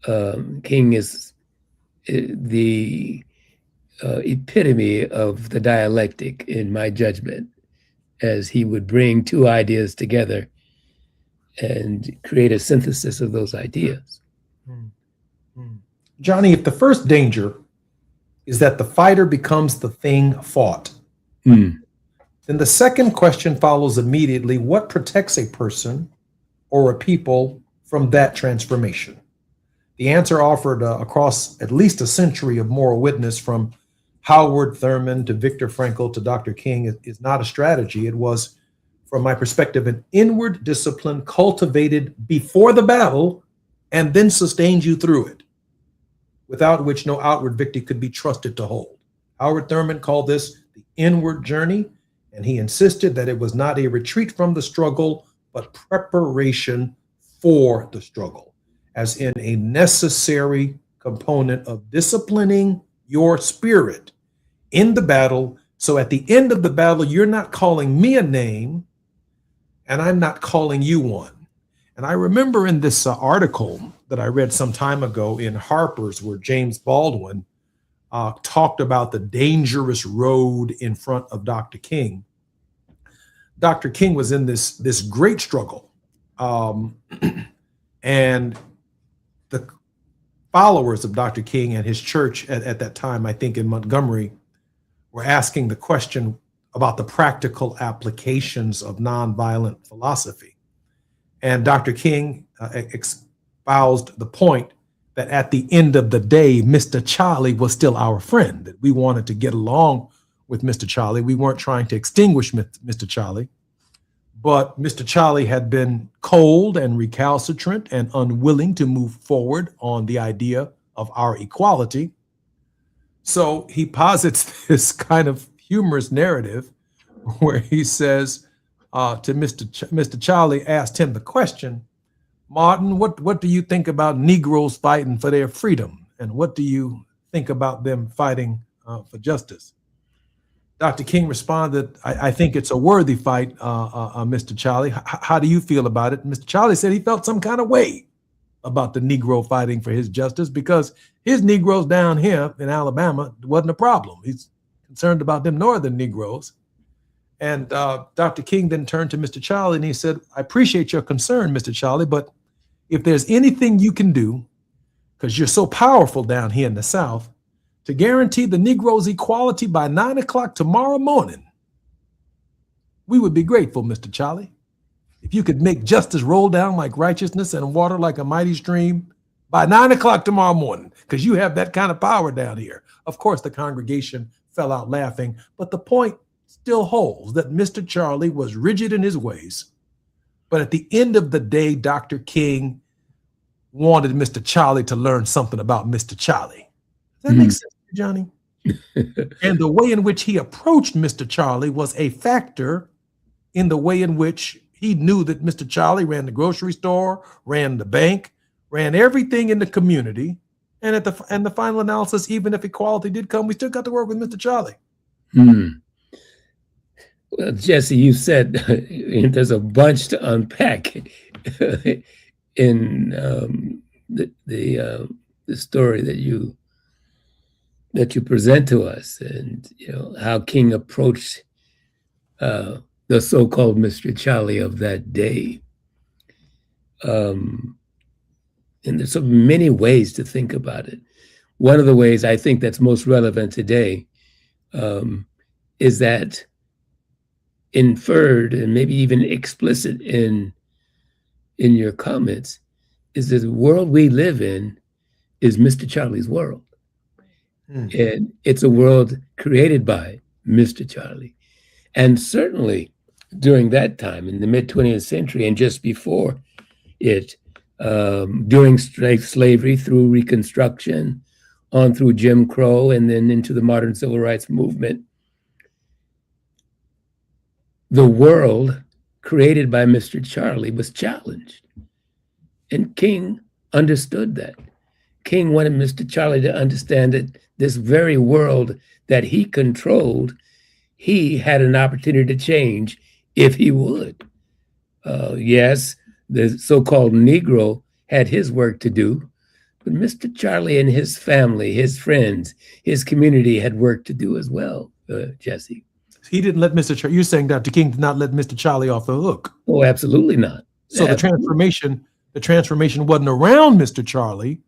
King is the epitome of the dialectic, in my judgment, as he would bring two ideas together and create a synthesis of those ideas. Johnny, if the first danger is that the fighter becomes the thing fought, then the second question follows immediately: what protects a person or a people from that transformation? The answer offered across at least a century of moral witness, from Howard Thurman to Viktor Frankl to Dr. King, is not a strategy. It was, from my perspective, an inward discipline cultivated before the battle and then sustained you through it, without which no outward victory could be trusted to hold. Howard Thurman called this the inward journey, and he insisted that it was not a retreat from the struggle, but preparation for the struggle, as in a necessary component of disciplining your spirit in the battle. So at the end of the battle, you're not calling me a name, and I'm not calling you one. And I remember in this article that I read some time ago in Harper's, where James Baldwin talked about the dangerous road in front of Dr. King. Dr. King was in this great struggle, and the followers of Dr. King and his church at that time, I think in Montgomery, were asking the question about the practical applications of nonviolent philosophy. And Dr. King espoused the point that at the end of the day, Mr. Charlie was still our friend, that we wanted to get along with Mr. Charlie. We weren't trying to extinguish Mr. Charlie, but Mr. Charlie had been cold and recalcitrant and unwilling to move forward on the idea of our equality. So he posits this kind of humorous narrative where he says to Mr. Charlie, asked him the question, Martin, what do you think about Negroes fighting for their freedom? And what do you think about them fighting for justice? Dr. King responded, I think it's a worthy fight, Mr. Charlie. How do you feel about it? Mr. Charlie said he felt some kind of way about the Negro fighting for his justice, because his Negroes down here in Alabama wasn't a problem. He's concerned about them northern Negroes. And Dr. King then turned to Mr. Charlie and he said, I appreciate your concern, Mr. Charlie, but if there's anything you can do, because you're so powerful down here in the South, to guarantee the Negroes equality by 9 o'clock tomorrow morning, we would be grateful, Mr. Charlie. If you could make justice roll down like righteousness and water like a mighty stream by 9 o'clock tomorrow morning, because you have that kind of power down here. Of course, the congregation fell out laughing, but the point still holds that Mr. Charlie was rigid in his ways. But at the end of the day, Dr. King wanted Mr. Charlie to learn something about Mr. Charlie. Does that make sense, Johnny? And the way in which he approached Mr. Charlie was a factor in the way in which he knew that Mr. Charlie ran the grocery store, ran the bank, ran everything in the community. And at the final analysis, even if equality did come, we still got to work with Mr. Charlie. Well, Jesse, you said there's a bunch to unpack in the story that you present to us, and how King approached the so-called Mr. Charlie of that day. And there's so many ways to think about it. One of the ways I think that's most relevant today is that inferred and maybe even explicit in your comments is that the world we live in is Mr. Charlie's world. And it's a world created by Mr. Charlie. And certainly during that time, in the mid-20th century and just before it, during slavery, through Reconstruction, on through Jim Crow, and then into the modern civil rights movement, the world created by Mr. Charlie was challenged. And King understood that. King wanted Mr. Charlie to understand that this very world that he controlled, he had an opportunity to change if he would. Yes, the so-called Negro had his work to do, but Mr. Charlie and his family, his friends, his community had work to do as well, Jesse. He didn't let Mr. Charlie, you're saying Dr. King did not let Mr. Charlie off the hook. Oh, absolutely not. So the transformation wasn't around Mr. Charlie.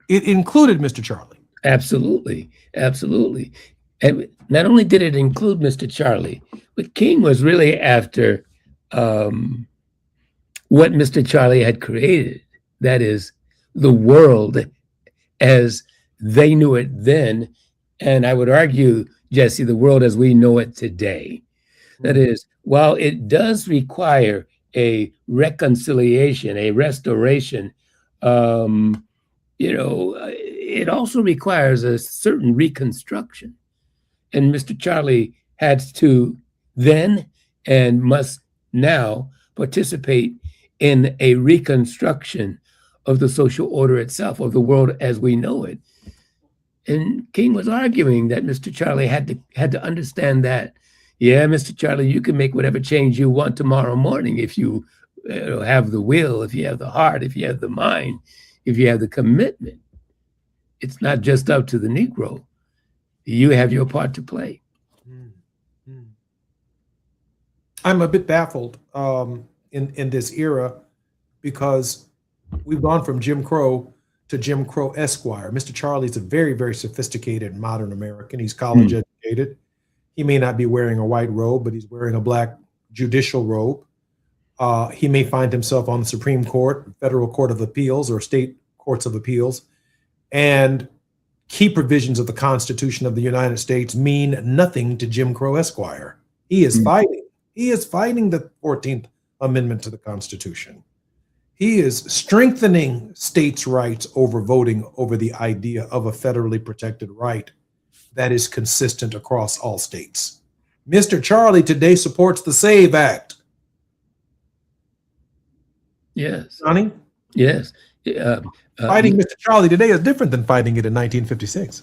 It included Mr. Charlie. Absolutely. Absolutely. And not only did it include Mr. Charlie, but King was really after what Mr. Charlie had created. That is, the world as they knew it then. And I would argue, Jesse, the world as we know it today. That is, while it does require a reconciliation, a restoration, it also requires a certain reconstruction. And Mr. Charlie had to then and must now participate in a reconstruction of the social order itself, of the world as we know it. And King was arguing that Mr. Charlie had to understand that, yeah, Mr. Charlie, you can make whatever change you want tomorrow morning if you have the will, if you have the heart, if you have the mind, if you have the commitment. It's not just up to the Negro. You have your part to play. I'm a bit baffled in this era because we've gone from Jim Crow to Jim Crow Esquire. Mr. Charlie's a very, very sophisticated modern American. He's college educated. He may not be wearing a white robe, but he's wearing a black judicial robe. He may find himself on the Supreme Court, Federal Court of Appeals, or state courts of appeals. And key provisions of the Constitution of the United States mean nothing to Jim Crow Esquire. He is fighting. He is fighting the 14th Amendment to the Constitution. He is strengthening states' rights over voting over the idea of a federally protected right that is consistent across all states. Mr. Charlie today supports the SAVE Act. Yes. Johnny? Yes. Fighting Mr. Charlie today is different than fighting it in 1956.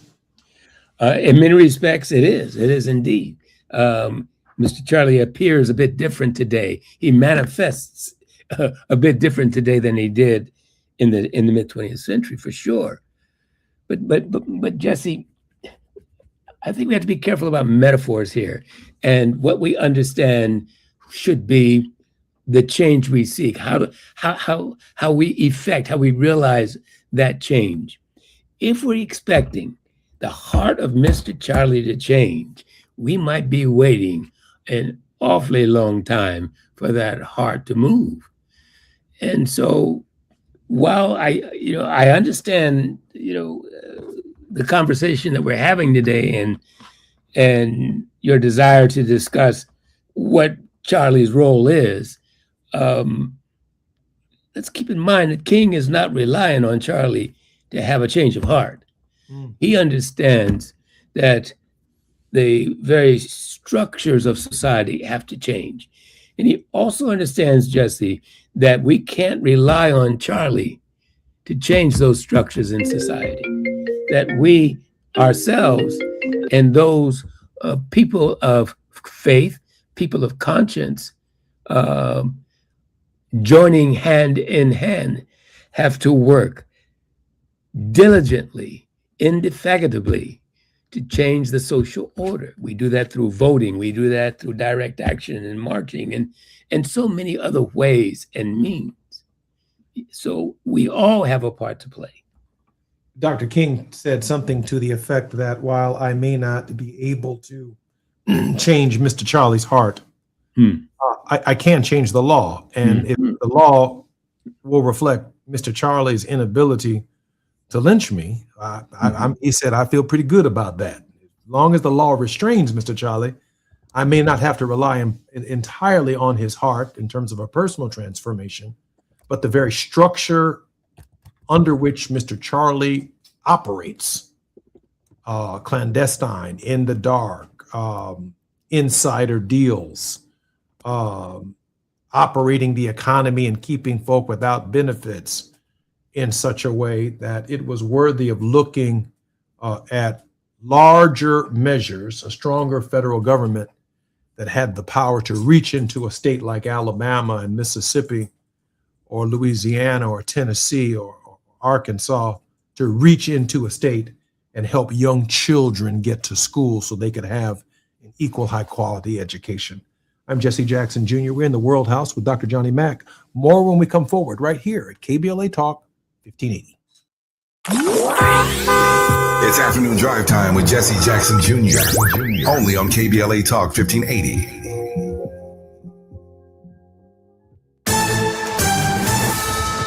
In many respects, it is. It is indeed. Mr. Charlie appears a bit different today. He manifests a bit different today than he did in the mid 20th century, for sure. But Jesse, I think we have to be careful about metaphors here, and what we understand should be the change we seek. How we effect, how we realize that change. If we're expecting the heart of Mr. Charlie to change, we might be waiting an awfully long time for that heart to move. And so, while I understand, the conversation that we're having today, and your desire to discuss what Charlie's role is, let's keep in mind that King is not relying on Charlie to have a change of heart. He understands that the very structures of society have to change. And he also understands, Jesse, that we can't rely on Charlie to change those structures in society. That we ourselves and those people of faith, people of conscience, joining hand in hand, have to work diligently, indefatigably, to change the social order. We do that through voting. We do that through direct action and marching and so many other ways and means. So we all have a part to play. Dr. King said something to the effect that while I may not be able to change Mr. Charlie's heart, I can change the law. And if the law will reflect Mr. Charlie's inability to lynch me, he said, I feel pretty good about that. As long as the law restrains Mr. Charlie, I may not have to rely entirely on his heart in terms of a personal transformation, but the very structure under which Mr. Charlie operates, clandestine, in the dark, insider deals, operating the economy and keeping folk without benefits, in such a way that it was worthy of looking at larger measures, a stronger federal government that had the power to reach into a state like Alabama and Mississippi or Louisiana or Tennessee or Arkansas, to reach into a state and help young children get to school so they could have an equal high quality education. I'm Jesse Jackson Jr. We're in the World House with Dr. Johnny Mack. More when we come forward right here at KBLA Talk 1580. It's afternoon drive time with Jesse Jackson Jr. Only on KBLA Talk 1580.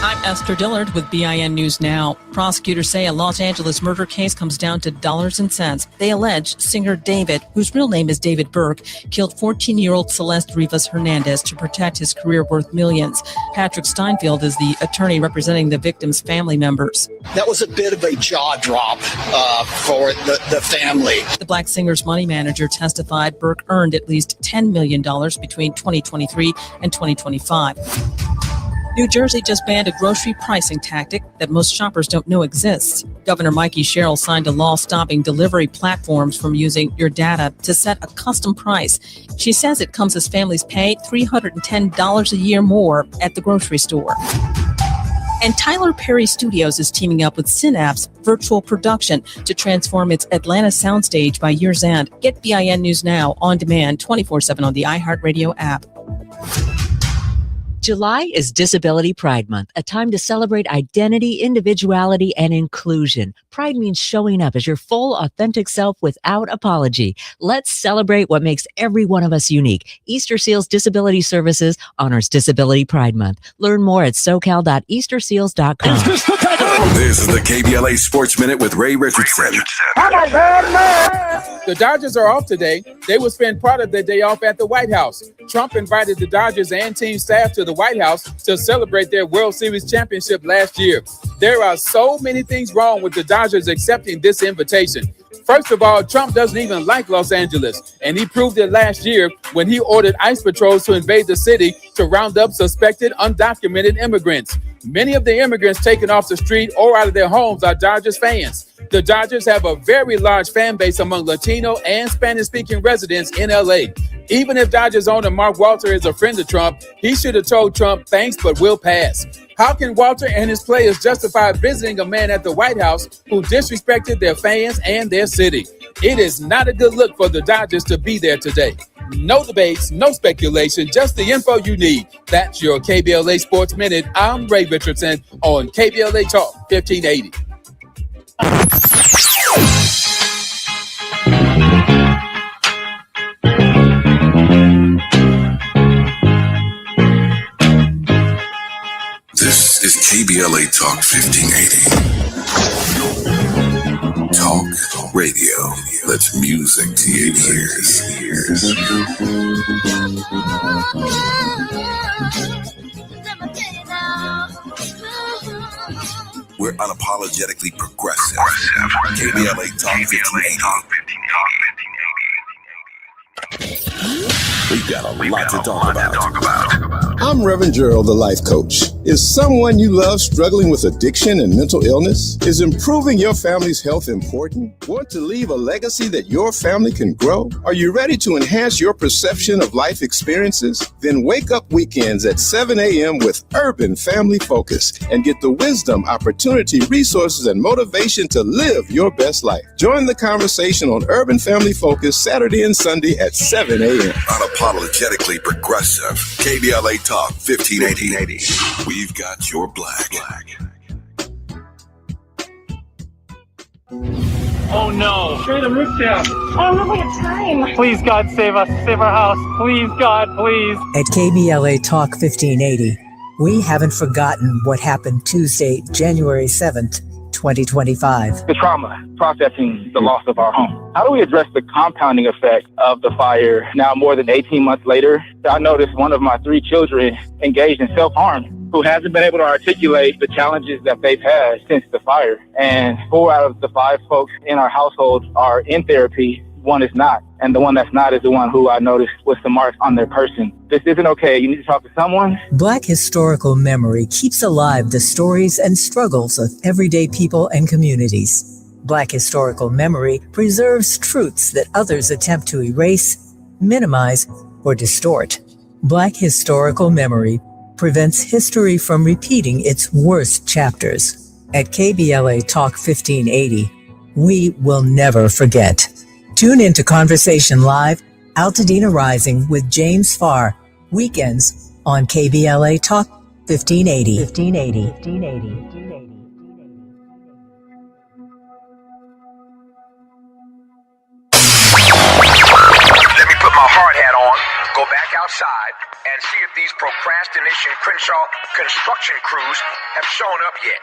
I'm Esther Dillard with BIN News Now. Prosecutors say a Los Angeles murder case comes down to dollars and cents. They allege singer David, whose real name is David Burke, killed 14-year-old Celeste Rivas Hernandez to protect his career worth millions. Patrick Steinfeld is the attorney representing the victim's family members. That was a bit of a jaw drop for the family. The Black singer's money manager testified Burke earned at least $10 million between 2023 and 2025. New Jersey just banned a grocery pricing tactic that most shoppers don't know exists. Governor Mikey Sherrill signed a law stopping delivery platforms from using your data to set a custom price. She says it comes as families pay $310 a year more at the grocery store. And Tyler Perry Studios is teaming up with Synapse Virtual Production to transform its Atlanta soundstage by year's end. Get BIN News Now on demand 24/7 on the iHeartRadio app. July is Disability Pride Month, a time to celebrate identity, individuality, and inclusion. Pride means showing up as your full, authentic self without apology. Let's celebrate what makes every one of us unique. Easter Seals Disability Services honors Disability Pride Month. Learn more at socal.easterseals.com. This is the KBLA Sports Minute with Ray Richardson. The Dodgers are off today. They will spend part of their day off at the White House. Trump invited the Dodgers and team staff to the White House to celebrate their World Series championship last year. There are so many things wrong with the Dodgers accepting this invitation. First of all, Trump doesn't even like Los Angeles, and he proved it last year when he ordered ICE patrols to invade the city to round up suspected undocumented immigrants. Many of the immigrants taken off the street or out of their homes are Dodgers fans. The Dodgers have a very large fan base among Latino and Spanish-speaking residents in LA. Even if Dodgers owner Mark Walter is a friend of Trump, he should have told Trump, thanks, but we'll pass. How can Walter and his players justify visiting a man at the White House who disrespected their fans and their city? It is not a good look for the Dodgers to be there today. No debates, no speculation, just the info you need. That's your KBLA Sports Minute. I'm Ray Richardson on KBLA Talk 1580. This is KBLA Talk 1580. Talk radio. That's music to your ears. We're unapologetically progressive. KBLA Talk 1580. We've got a lot to talk about. I'm Reverend Gerald, the life coach. Is someone you love struggling with addiction and mental illness? Is improving your family's health important? Want to leave a legacy that your family can grow? Are you ready to enhance your perception of life experiences? Then wake up weekends at 7 a.m. with Urban Family Focus and get the wisdom, opportunity, resources, and motivation to live your best life. Join the conversation on Urban Family Focus Saturday and Sunday at 7 a.m. Unapologetically progressive. KBLA Talk 1580. We've got your black. Oh no. Turn the roof down. Oh no, we have time. Please, God, save us. Save our house. Please, God, please. At KBLA Talk 1580, we haven't forgotten what happened Tuesday, January 7th, 2025. The trauma, processing the loss of our home. How do we address the compounding effect of the fire now more than 18 months later? I noticed one of my 3 children engaged in self-harm who hasn't been able to articulate the challenges that they've had since the fire. And 4 out of the 5 folks in our household are in therapy one is not. And the one that's not is the one who I noticed with some marks on their person. This isn't okay. You need to talk to someone. Black Historical Memory keeps alive the stories and struggles of everyday people and communities. Black Historical Memory preserves truths that others attempt to erase, minimize, or distort. Black Historical Memory prevents history from repeating its worst chapters. At KBLA Talk 1580, we will never forget. Tune into Conversation Live, Altadena Rising with James Farr, weekends on KBLA Talk 1580. 1580. Let me put my hard hat on, go back outside, and see if these procrastination Crenshaw construction crews have shown up yet.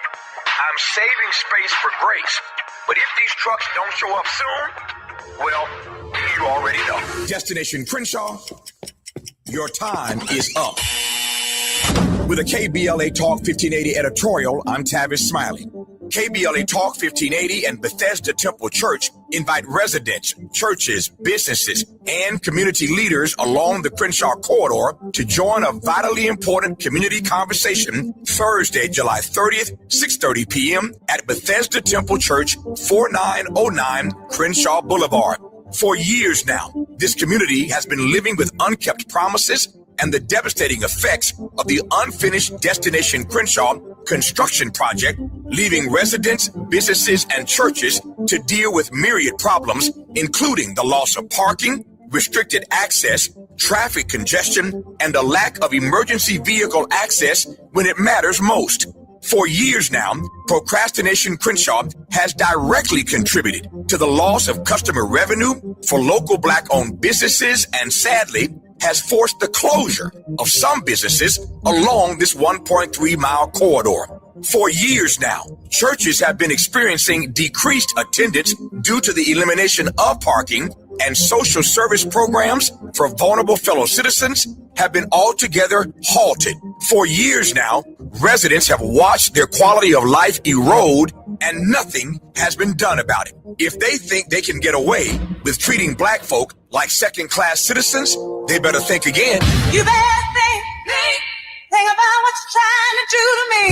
I'm saving space for grace, but if these trucks don't show up soon, well, you already know. Destination Crenshaw, your time is up. With a KBLA Talk 1580 editorial, I'm Tavis Smiley. KBLA Talk 1580 and Bethesda Temple Church invite residents, churches, businesses, and community leaders along the Crenshaw corridor to join a vitally important community conversation Thursday, July 30th, 6:30 p.m. at Bethesda Temple Church, 4909 Crenshaw Boulevard. For years now, this community has been living with unkept promises and the devastating effects of the unfinished Destination Crenshaw construction project, leaving residents, businesses, and churches to deal with myriad problems, including the loss of parking, restricted access, traffic congestion, and a lack of emergency vehicle access when it matters most. For years now, Procrastination Crenshaw has directly contributed to the loss of customer revenue for local Black-owned businesses and, sadly, has forced the closure of some businesses along this 1.3-mile corridor. For years now, churches have been experiencing decreased attendance due to the elimination of parking, and social service programs for vulnerable fellow citizens have been altogether halted. For years now, residents have watched their quality of life erode, and nothing has been done about it. If they think they can get away with treating Black folk like second-class citizens, they better think again. You better think about what you're trying to do to me.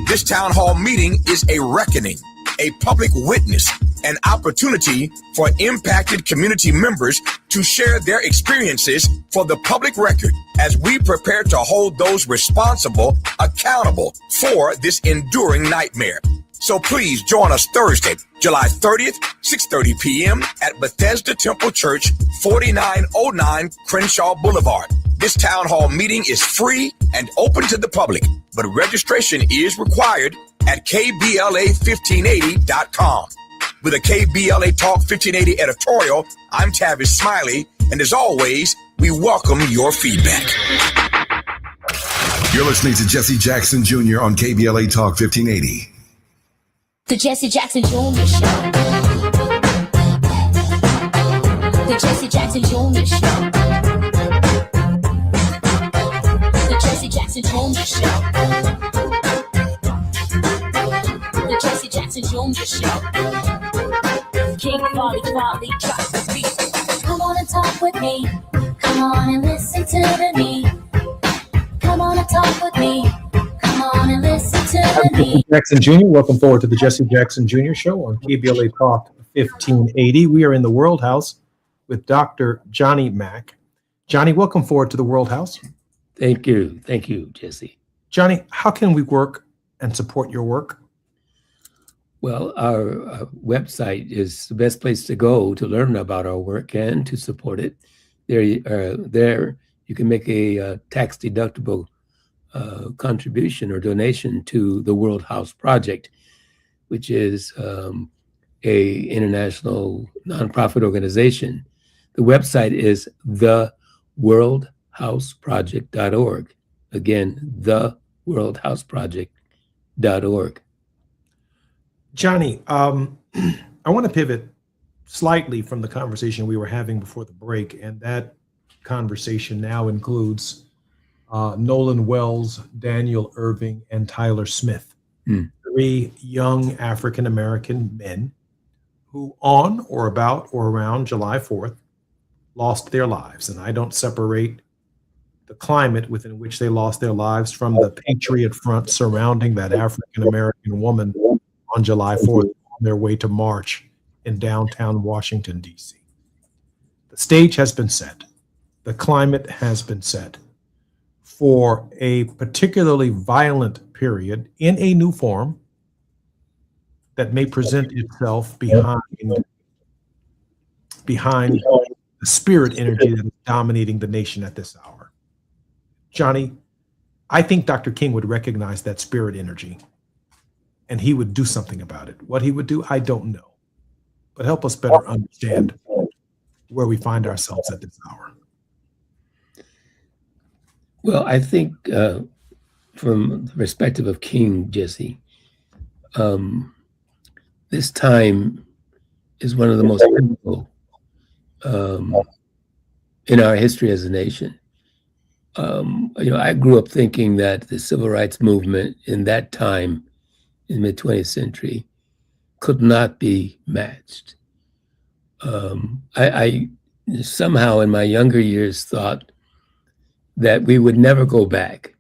This town hall meeting is a reckoning, a public witness, an opportunity for impacted community members to share their experiences for the public record as we prepare to hold those responsible accountable for this enduring nightmare. So please join us Thursday, July 30th, 6:30 p.m. at Bethesda Temple Church, 4909 Crenshaw Boulevard. This town hall meeting is free and open to the public, but registration is required at KBLA1580.com. With a KBLA Talk 1580 editorial, I'm Tavis Smiley, and as always, we welcome your feedback. You're listening to Jesse Jackson Jr. on KBLA Talk 1580. The Jesse Jackson Jr. Show. The Jesse Jackson Jr. Show. The Jesse Jackson Jr. Show. The Jesse Jackson Jr. Show. King Quality drops the beat. Come on and talk with me. Come on and listen to me. Come on and talk with me. Come on and listen to me. Jackson Jr., welcome forward to the Jesse Jackson Jr. Show on KBLA Talk 1580. We are in the World House with Dr. Johnny Mack. Johnny, welcome forward to the World House. Thank you. Thank you, Jesse. Johnny, how can we work and support your work? Well, our website is the best place to go to learn about our work and to support it. There you can make a tax-deductible contribution or donation to the World House Project, which is a international nonprofit organization. The website is theworldhouseproject.org. Again, theworldhouseproject.org. Johnny, I want to pivot slightly from the conversation we were having before the break, and that conversation now includes Nolan Wells, Daniel Irving, and Tyler Smith, 3 young African-American men who on or about or around July 4th lost their lives. And I don't separate the climate within which they lost their lives from the Patriot Front surrounding that African-American woman on July 4th on their way to march in downtown Washington, D.C. The stage has been set. The climate has been set for a particularly violent period in a new form that may present itself behind the spirit energy that is dominating the nation at this hour. Johnny, I think Dr. King would recognize that spirit energy and he would do something about it. What he would do, I don't know. But help us better understand where we find ourselves at this hour. Well, I think from the perspective of King, Jesse, this time is one of the most pivotal in our history as a nation. I grew up thinking that the civil rights movement in that time, in the mid-20th century, could not be matched. I somehow in my younger years thought that we would never go back.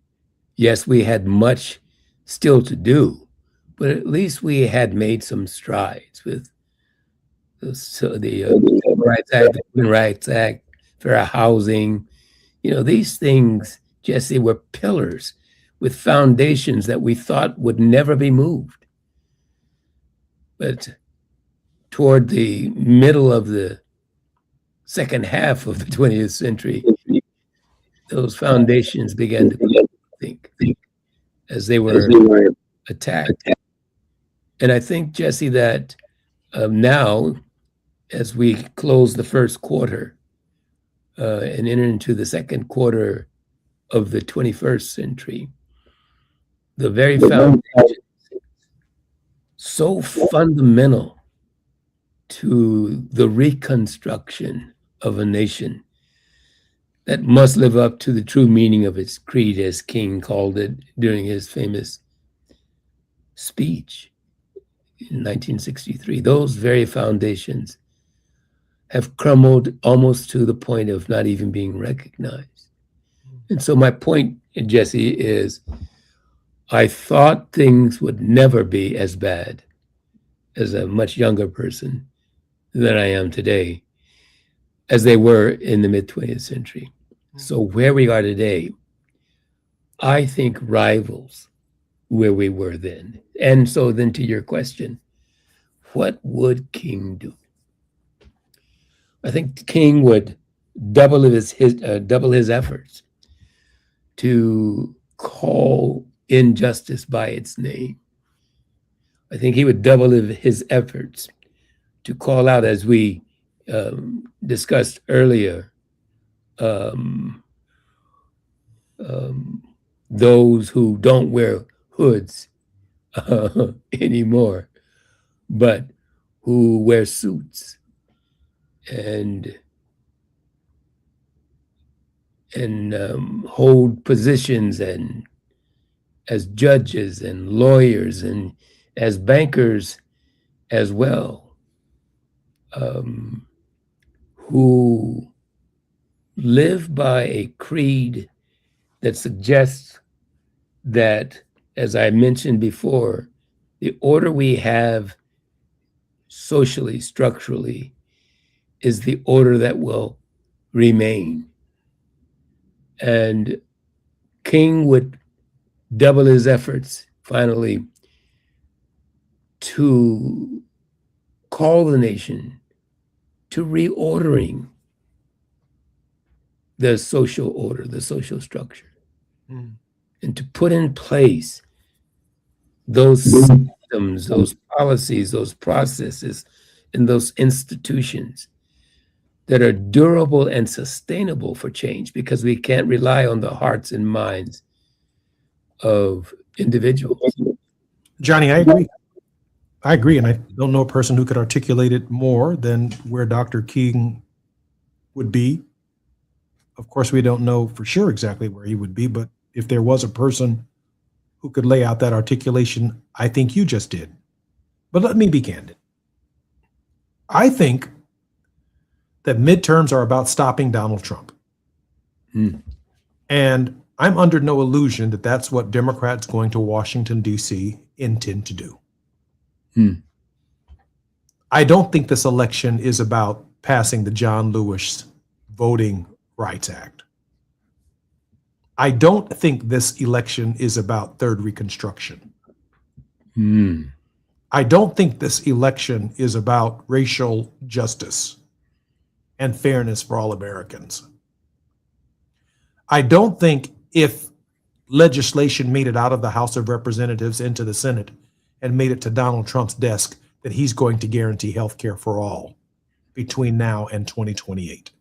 Yes, we had much still to do, but at least we had made some strides with the Civil Rights Act, the Human Rights Act, fair housing. These things, Jesse, were pillars with foundations that we thought would never be moved. But toward the middle of the second half of the 20th century, those foundations began to think as they were attacked. And I think, Jesse, that now, as we close the first quarter and enter into the second quarter of the 21st century, the very foundation so fundamental to the reconstruction of a nation that must live up to the true meaning of its creed, as King called it during his famous speech in 1963. Those very foundations have crumbled almost to the point of not even being recognized. And so my point, Jesse, is I thought things would never be as bad as a much younger person than I am today, as they were in the mid-20th century. So where we are today, I think rivals where we were then. And so then to your question, what would King do? I think King would double his efforts to call injustice by its name. I think he would double his efforts to call out, as we discussed earlier, those who don't wear hoods anymore, but who wear suits and hold positions and as judges and lawyers and as bankers as well, who live by a creed that suggests that, as I mentioned before, the order we have socially, structurally, is the order that will remain. And King would double his efforts, finally, to call the nation to reordering the social order, the social structure, and to put in place those systems, those policies, those processes, and those institutions that are durable and sustainable for change, because we can't rely on the hearts and minds of individuals. Johnny, I agree. I agree, and I don't know a person who could articulate it more than where Dr. King would be. Of course, we don't know for sure exactly where he would be, but if there was a person who could lay out that articulation, I think you just did. But let me be candid. I think that midterms are about stopping Donald Trump. And I'm under no illusion that that's what Democrats going to Washington, D.C. intend to do. I don't think this election is about passing the John Lewis Voting Rights Act. I don't think this election is about third Reconstruction. I don't think this election is about racial justice and fairness for all Americans. I don't think if legislation made it out of the House of Representatives into the Senate and made it to Donald Trump's desk that he's going to guarantee health care for all between now and 2028.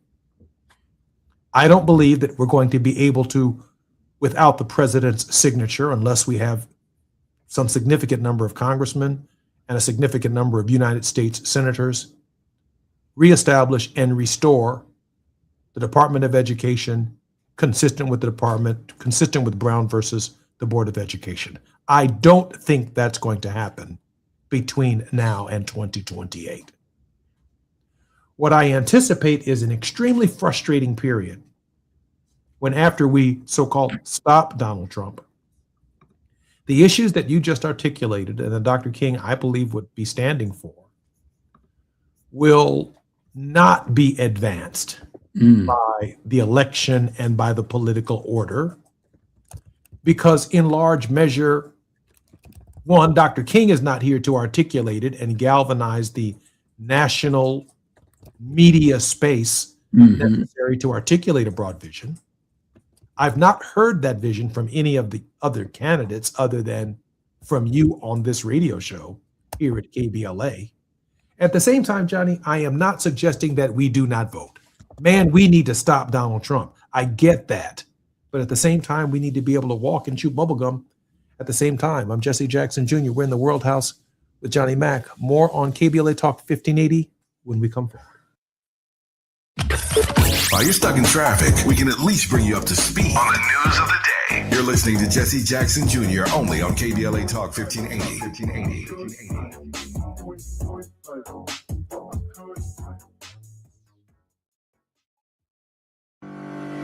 I don't believe that we're going to be able to, without the president's signature, unless we have some significant number of congressmen and a significant number of United States senators, reestablish and restore the Department of Education consistent with Brown versus the Board of Education. I don't think that's going to happen between now and 2028. What I anticipate is an extremely frustrating period when, after we so-called stop Donald Trump, the issues that you just articulated and that Dr. King, I believe, would be standing for will not be advanced by the election and by the political order, because in large measure, one, Dr. King is not here to articulate it and galvanize the national media space necessary to articulate a broad vision. I've not heard that vision from any of the other candidates other than from you on this radio show here at KBLA. At the same time, Johnny, I am not suggesting that we do not vote. Man, we need to stop Donald Trump. I get that. But at the same time, we need to be able to walk and chew bubblegum at the same time. I'm Jesse Jackson Jr. We're in the World House with Johnny Mack. More on KBLA Talk 1580 when we come forward. While you're stuck in traffic, we can at least bring you up to speed on the news of the day. You're listening to Jesse Jackson Jr. only on KBLA Talk 1580.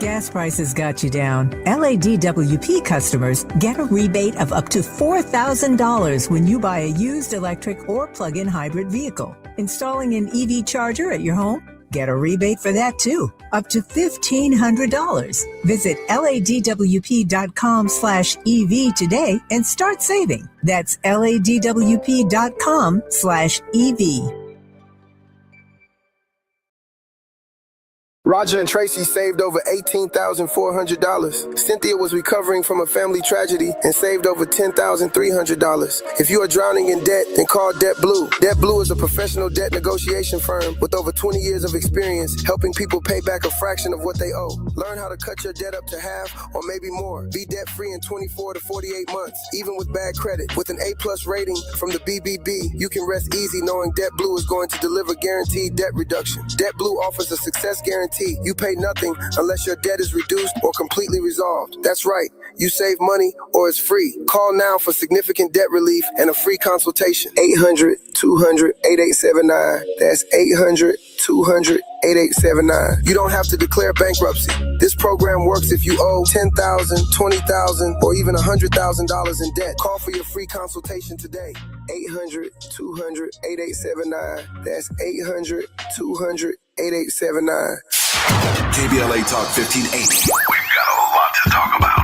Gas prices got you down. LADWP customers get a rebate of up to $4,000 when you buy a used electric or plug-in hybrid vehicle. Installing an EV charger at your home? Get a rebate for that too, up to $1,500. Visit ladwp.com/EV today and start saving. That's ladwp.com/EV. Roger and Tracy saved over $18,400. Cynthia was recovering from a family tragedy and saved over $10,300. If you are drowning in debt, then call Debt Blue. Debt Blue is a professional debt negotiation firm with over 20 years of experience helping people pay back a fraction of what they owe. Learn how to cut your debt up to half or maybe more. Be debt-free in 24 to 48 months, even with bad credit. With an A+ rating from the BBB, you can rest easy knowing Debt Blue is going to deliver guaranteed debt reduction. Debt Blue offers a success guarantee. You pay nothing unless your debt is reduced or completely resolved. That's right. You save money or it's free. Call now for significant debt relief and a free consultation. 800-200-8879. That's 800-200-8879. You don't have to declare bankruptcy. This program works if you owe $10,000, $20,000, or even $100,000 in debt. Call for your free consultation today. 800-200-8879. That's 800-200-8879. KBLA Talk 1580. We've got a lot to talk about.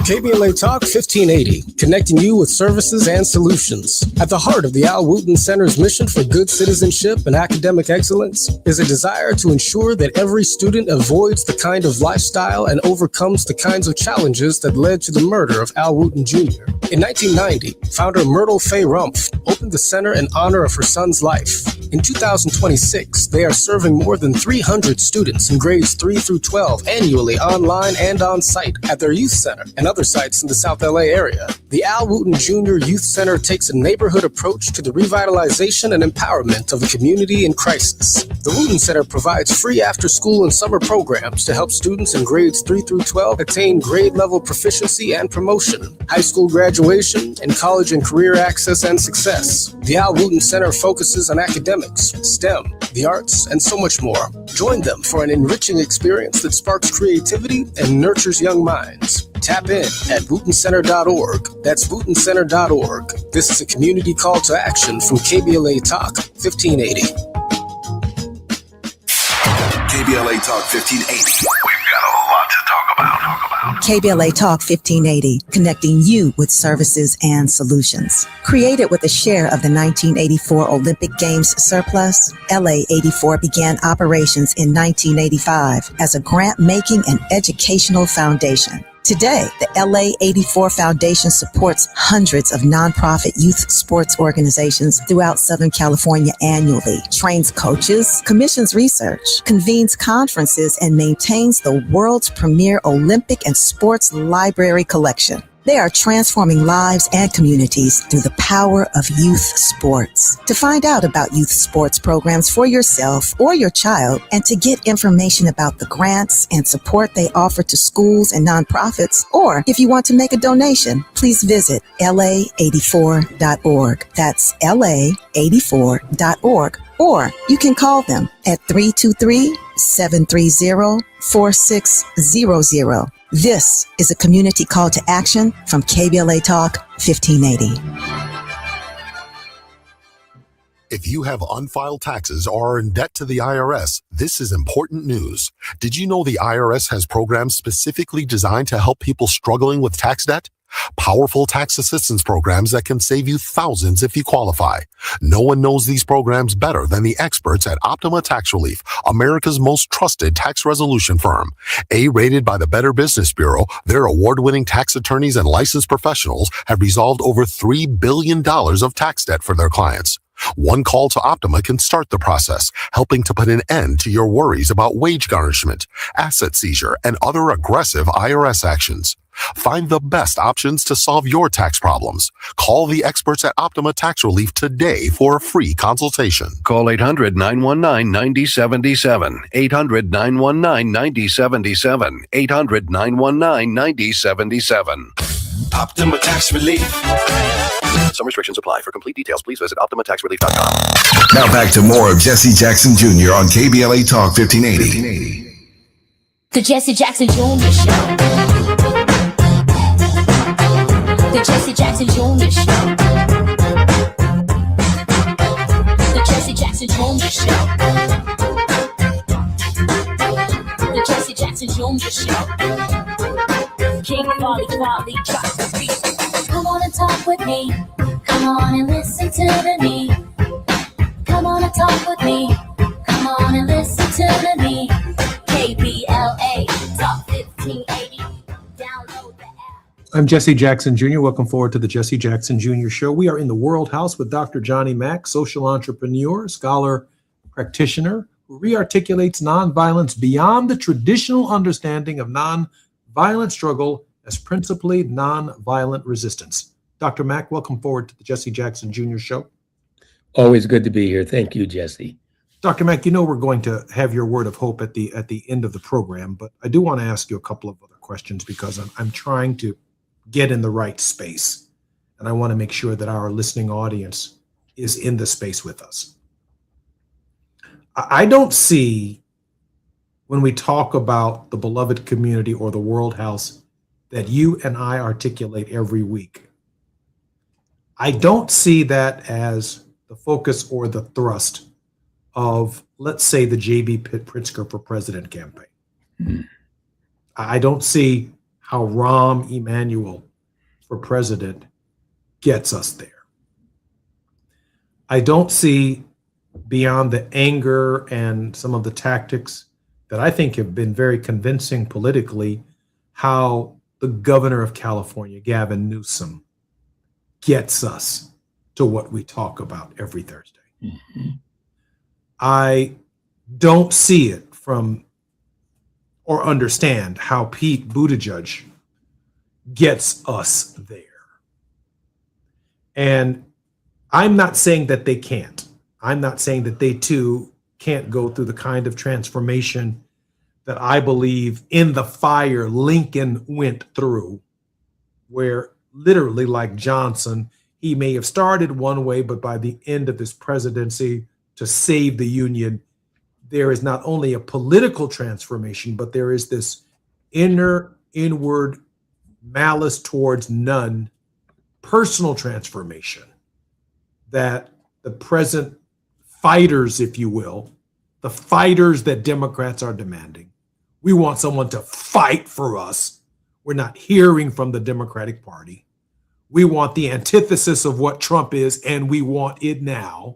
KBLA Talk 1580, connecting you with services and solutions. At the heart of the Al Wooten Center's mission for good citizenship and academic excellence is a desire to ensure that every student avoids the kind of lifestyle and overcomes the kinds of challenges that led to the murder of Al Wooten Jr. In 1990, founder Myrtle Fay Rumpf opened the center in honor of her son's life. In 2026, they are serving more than 300 students in grades 3 through 12 annually online and on site at their youth center and other sites in the South LA area. The Al Wooten Jr. Youth Center takes a neighborhood approach to the revitalization and empowerment of a community in crisis. The Wooten Center provides free after-school and summer programs to help students in grades 3 through 12 attain grade-level proficiency and promotion, high school graduation, and college and career access and success. The Al Wooten Center focuses on academics, STEM, the arts, and so much more. Join them for an enriching experience that sparks creativity and nurtures young minds. Tap in at WootenCenter.org. That's WootenCenter.org. This is a community call to action from KBLA Talk 1580. KBLA Talk 1580. We've got a lot to talk about. KBLA Talk 1580, connecting you with services and solutions. Created with a share of the 1984 Olympic Games surplus, LA 84 began operations in 1985 as a grant-making and educational foundation. Today, the LA 84 Foundation supports hundreds of nonprofit youth sports organizations throughout Southern California annually, trains coaches, commissions research, convenes conferences, and maintains the world's premier Olympic and sports library collection. They are transforming lives and communities through the power of youth sports. To find out about youth sports programs for yourself or your child, and to get information about the grants and support they offer to schools and nonprofits, or if you want to make a donation, please visit la84.org. That's la84.org. Or you can call them at 323-730-4600. This is a community call to action from KBLA Talk 1580. If you have unfiled taxes or are in debt to the IRS, this is important news. Did you know the IRS has programs specifically designed to help people struggling with tax debt? Powerful tax assistance programs that can save you thousands if you qualify. No one knows these programs better than the experts at Optima Tax Relief, America's most trusted tax resolution firm. A-rated by the Better Business Bureau, their award-winning tax attorneys and licensed professionals have resolved over $3 billion of tax debt for their clients. One call to Optima can start the process, helping to put an end to your worries about wage garnishment, asset seizure, and other aggressive IRS actions. Find the best options to solve your tax problems. Call the experts at Optima Tax Relief today for a free consultation. Call 800-919-9077. 800-919-9077. 800-919-9077. Optima Tax Relief. Some restrictions apply. For complete details, please visit OptimaTaxRelief.com. Now back to more of Jesse Jackson Jr. on KBLA Talk 1580. The Jesse Jackson Jr. Show. The Jesse Jackson Jr. Show. The Jesse Jackson Jr. Show. The Jesse Jackson Jr. Show. King Quality drops the beat. Come on and talk with me. Come on and listen to the me. Come on and talk with me. Come on and listen to the me. KBLA Talk 1580. Download the app. I'm Jesse Jackson Jr. Welcome forward to the Jesse Jackson Jr. Show. We are in the World House with Dr. Johnny Mack, social entrepreneur, scholar, practitioner, who rearticulates nonviolence beyond the traditional understanding of nonviolent struggle as principally nonviolent resistance. Dr. Mack, welcome forward to the Jesse Jackson Jr. Show. Always good to be here. Thank you, Jesse. Dr. Mack, you know we're going to have your word of hope at the end of the program, but I do want to ask you a couple of other questions because I'm trying to get in the right space, and I want to make sure that our listening audience is in the space with us. I don't see, when we talk about the beloved community or the World House that you and I articulate every week, I don't see that as the focus or the thrust of, let's say, the J.B. Pritzker for President campaign. I don't see how Rahm Emanuel for president gets us there. I don't see, beyond the anger and some of the tactics that I think have been very convincing politically, how the governor of California, Gavin Newsom, gets us to what we talk about every Thursday. Mm-hmm. I don't see it from or understand how Pete Buttigieg gets us there. And I'm not saying that they can't. I'm not saying that they too can't go through the kind of transformation that I believe in the fire Lincoln went through, where literally, like Johnson, He may have started one way, but by the end of his presidency, to save the union, there is not only a political transformation, but there is this inward malice towards none personal transformation that the present fighters, if you will, the fighters that Democrats are demanding. We want someone to fight for us. We're not hearing from the Democratic Party. We want the antithesis of what Trump is, and we want it now,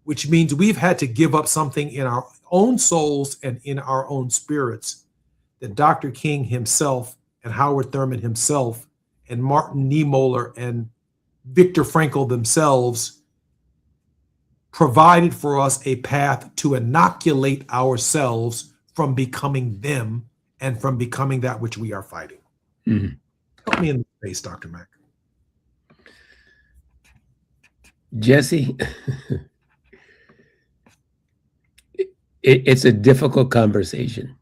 which means we've had to give up something in our own souls and in our own spirits that Dr. King himself and Howard Thurman himself and Martin Niemöller and Viktor Frankl themselves provided for us a path to inoculate ourselves from becoming them and from becoming that which we are fighting. Mhm. Help me in the face, Dr. Mack. Jesse, it's a difficult conversation.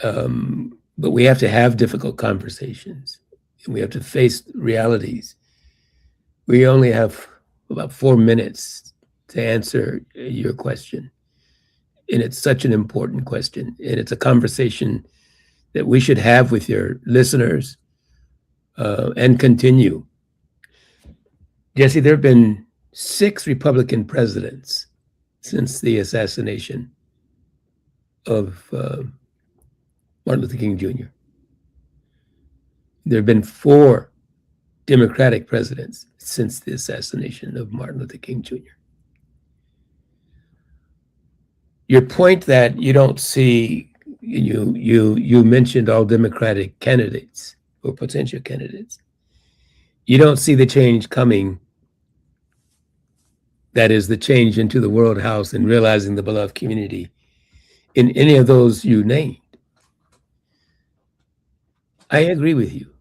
But we have to have difficult conversations. And we have to face realities. We only have about 4 minutes to answer your question. And it's such an important question. And it's a conversation that we should have with your listeners and continue. Jesse, there have been 6 Republican presidents since the assassination of Martin Luther King Jr. There have been 4 Democratic presidents since the assassination of Martin Luther King Jr. Your point that you don't see, you mentioned all Democratic candidates or potential candidates. You don't see the change coming. That is the change into the World House and realizing the beloved community in any of those you named. I agree with you.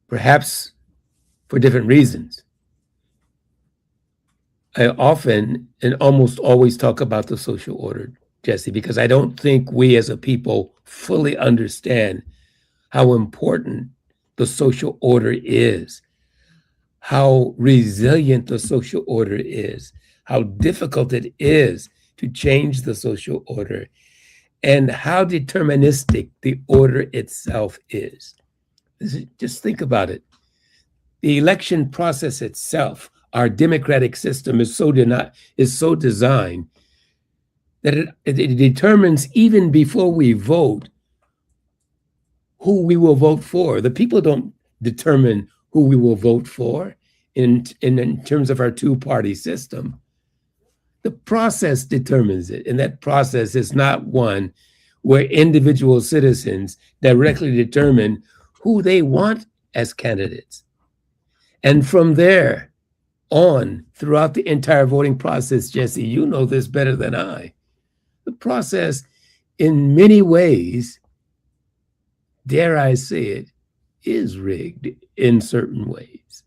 Perhaps for different reasons. I often and almost always talk about the social order, Jesse, because I don't think we as a people fully understand how important the social order is, how resilient the social order is, how difficult it is to change the social order, and how deterministic the order itself is. Just think about it. The election process itself, our democratic system is so designed that it determines even before we vote who we will vote for. The people don't determine who we will vote for in terms of our two-party system. The process determines it, and that process is not one where individual citizens directly determine who they want as candidates. And from there on, throughout the entire voting process, Jesse, you know this better than I, the process in many ways, dare I say it, is rigged in certain ways.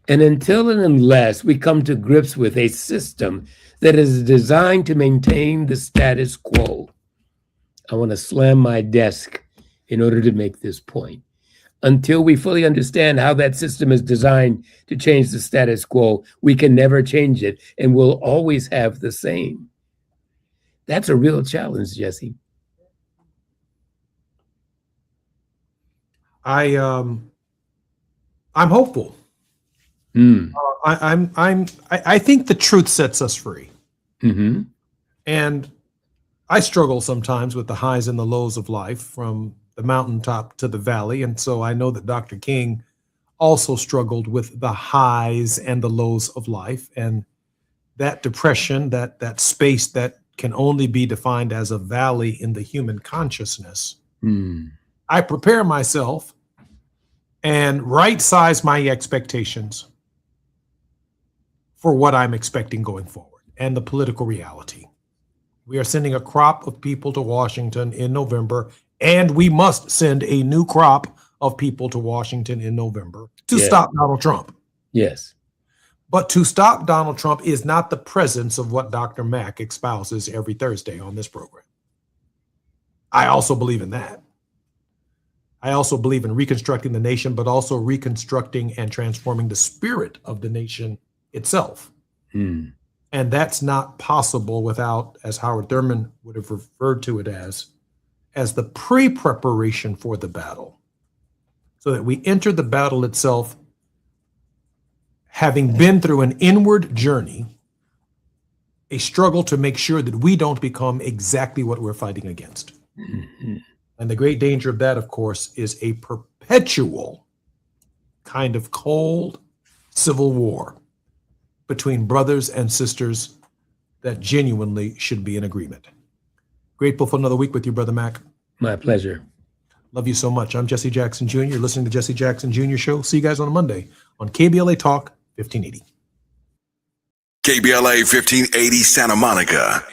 And until and unless we come to grips with a system that is designed to maintain the status quo, I want to slam my desk in order to make this point. Until we fully understand how that system is designed to change the status quo, we can never change it, and we'll always have the same. That's a real challenge, Jesse. I'm hopeful. I think the truth sets us free. Mm-hmm. And I struggle sometimes with the highs and the lows of life, from the mountaintop to the valley. And so I know that Dr. King also struggled with the highs and the lows of life, and that depression, that space that can only be defined as a valley in the human consciousness. I prepare myself and right-size my expectations for what I'm expecting going forward and the political reality. We are sending a crop of people to Washington in November, and we must send a new crop of people to Washington in November to stop Donald Trump. Yes. But to stop Donald Trump is not the presence of what Dr. Mack espouses every Thursday on this program. I also believe in that. I also believe in reconstructing the nation, but also reconstructing and transforming the spirit of the nation itself. Hmm. And that's not possible without, as Howard Thurman would have referred to it as the pre-preparation for the battle, so that we enter the battle itself having been through an inward journey, a struggle to make sure that we don't become exactly what we're fighting against. Mhm. And the great danger of that, of course, is a perpetual kind of cold civil war between brothers and sisters that genuinely should be in agreement. Grateful for another week with you, Brother Mac. My pleasure. Love you so much. I'm Jesse Jackson Jr. You're listening to Jesse Jackson Jr. Show. See you guys on Monday on KBLA Talk 1580. KBLA 1580 Santa Monica.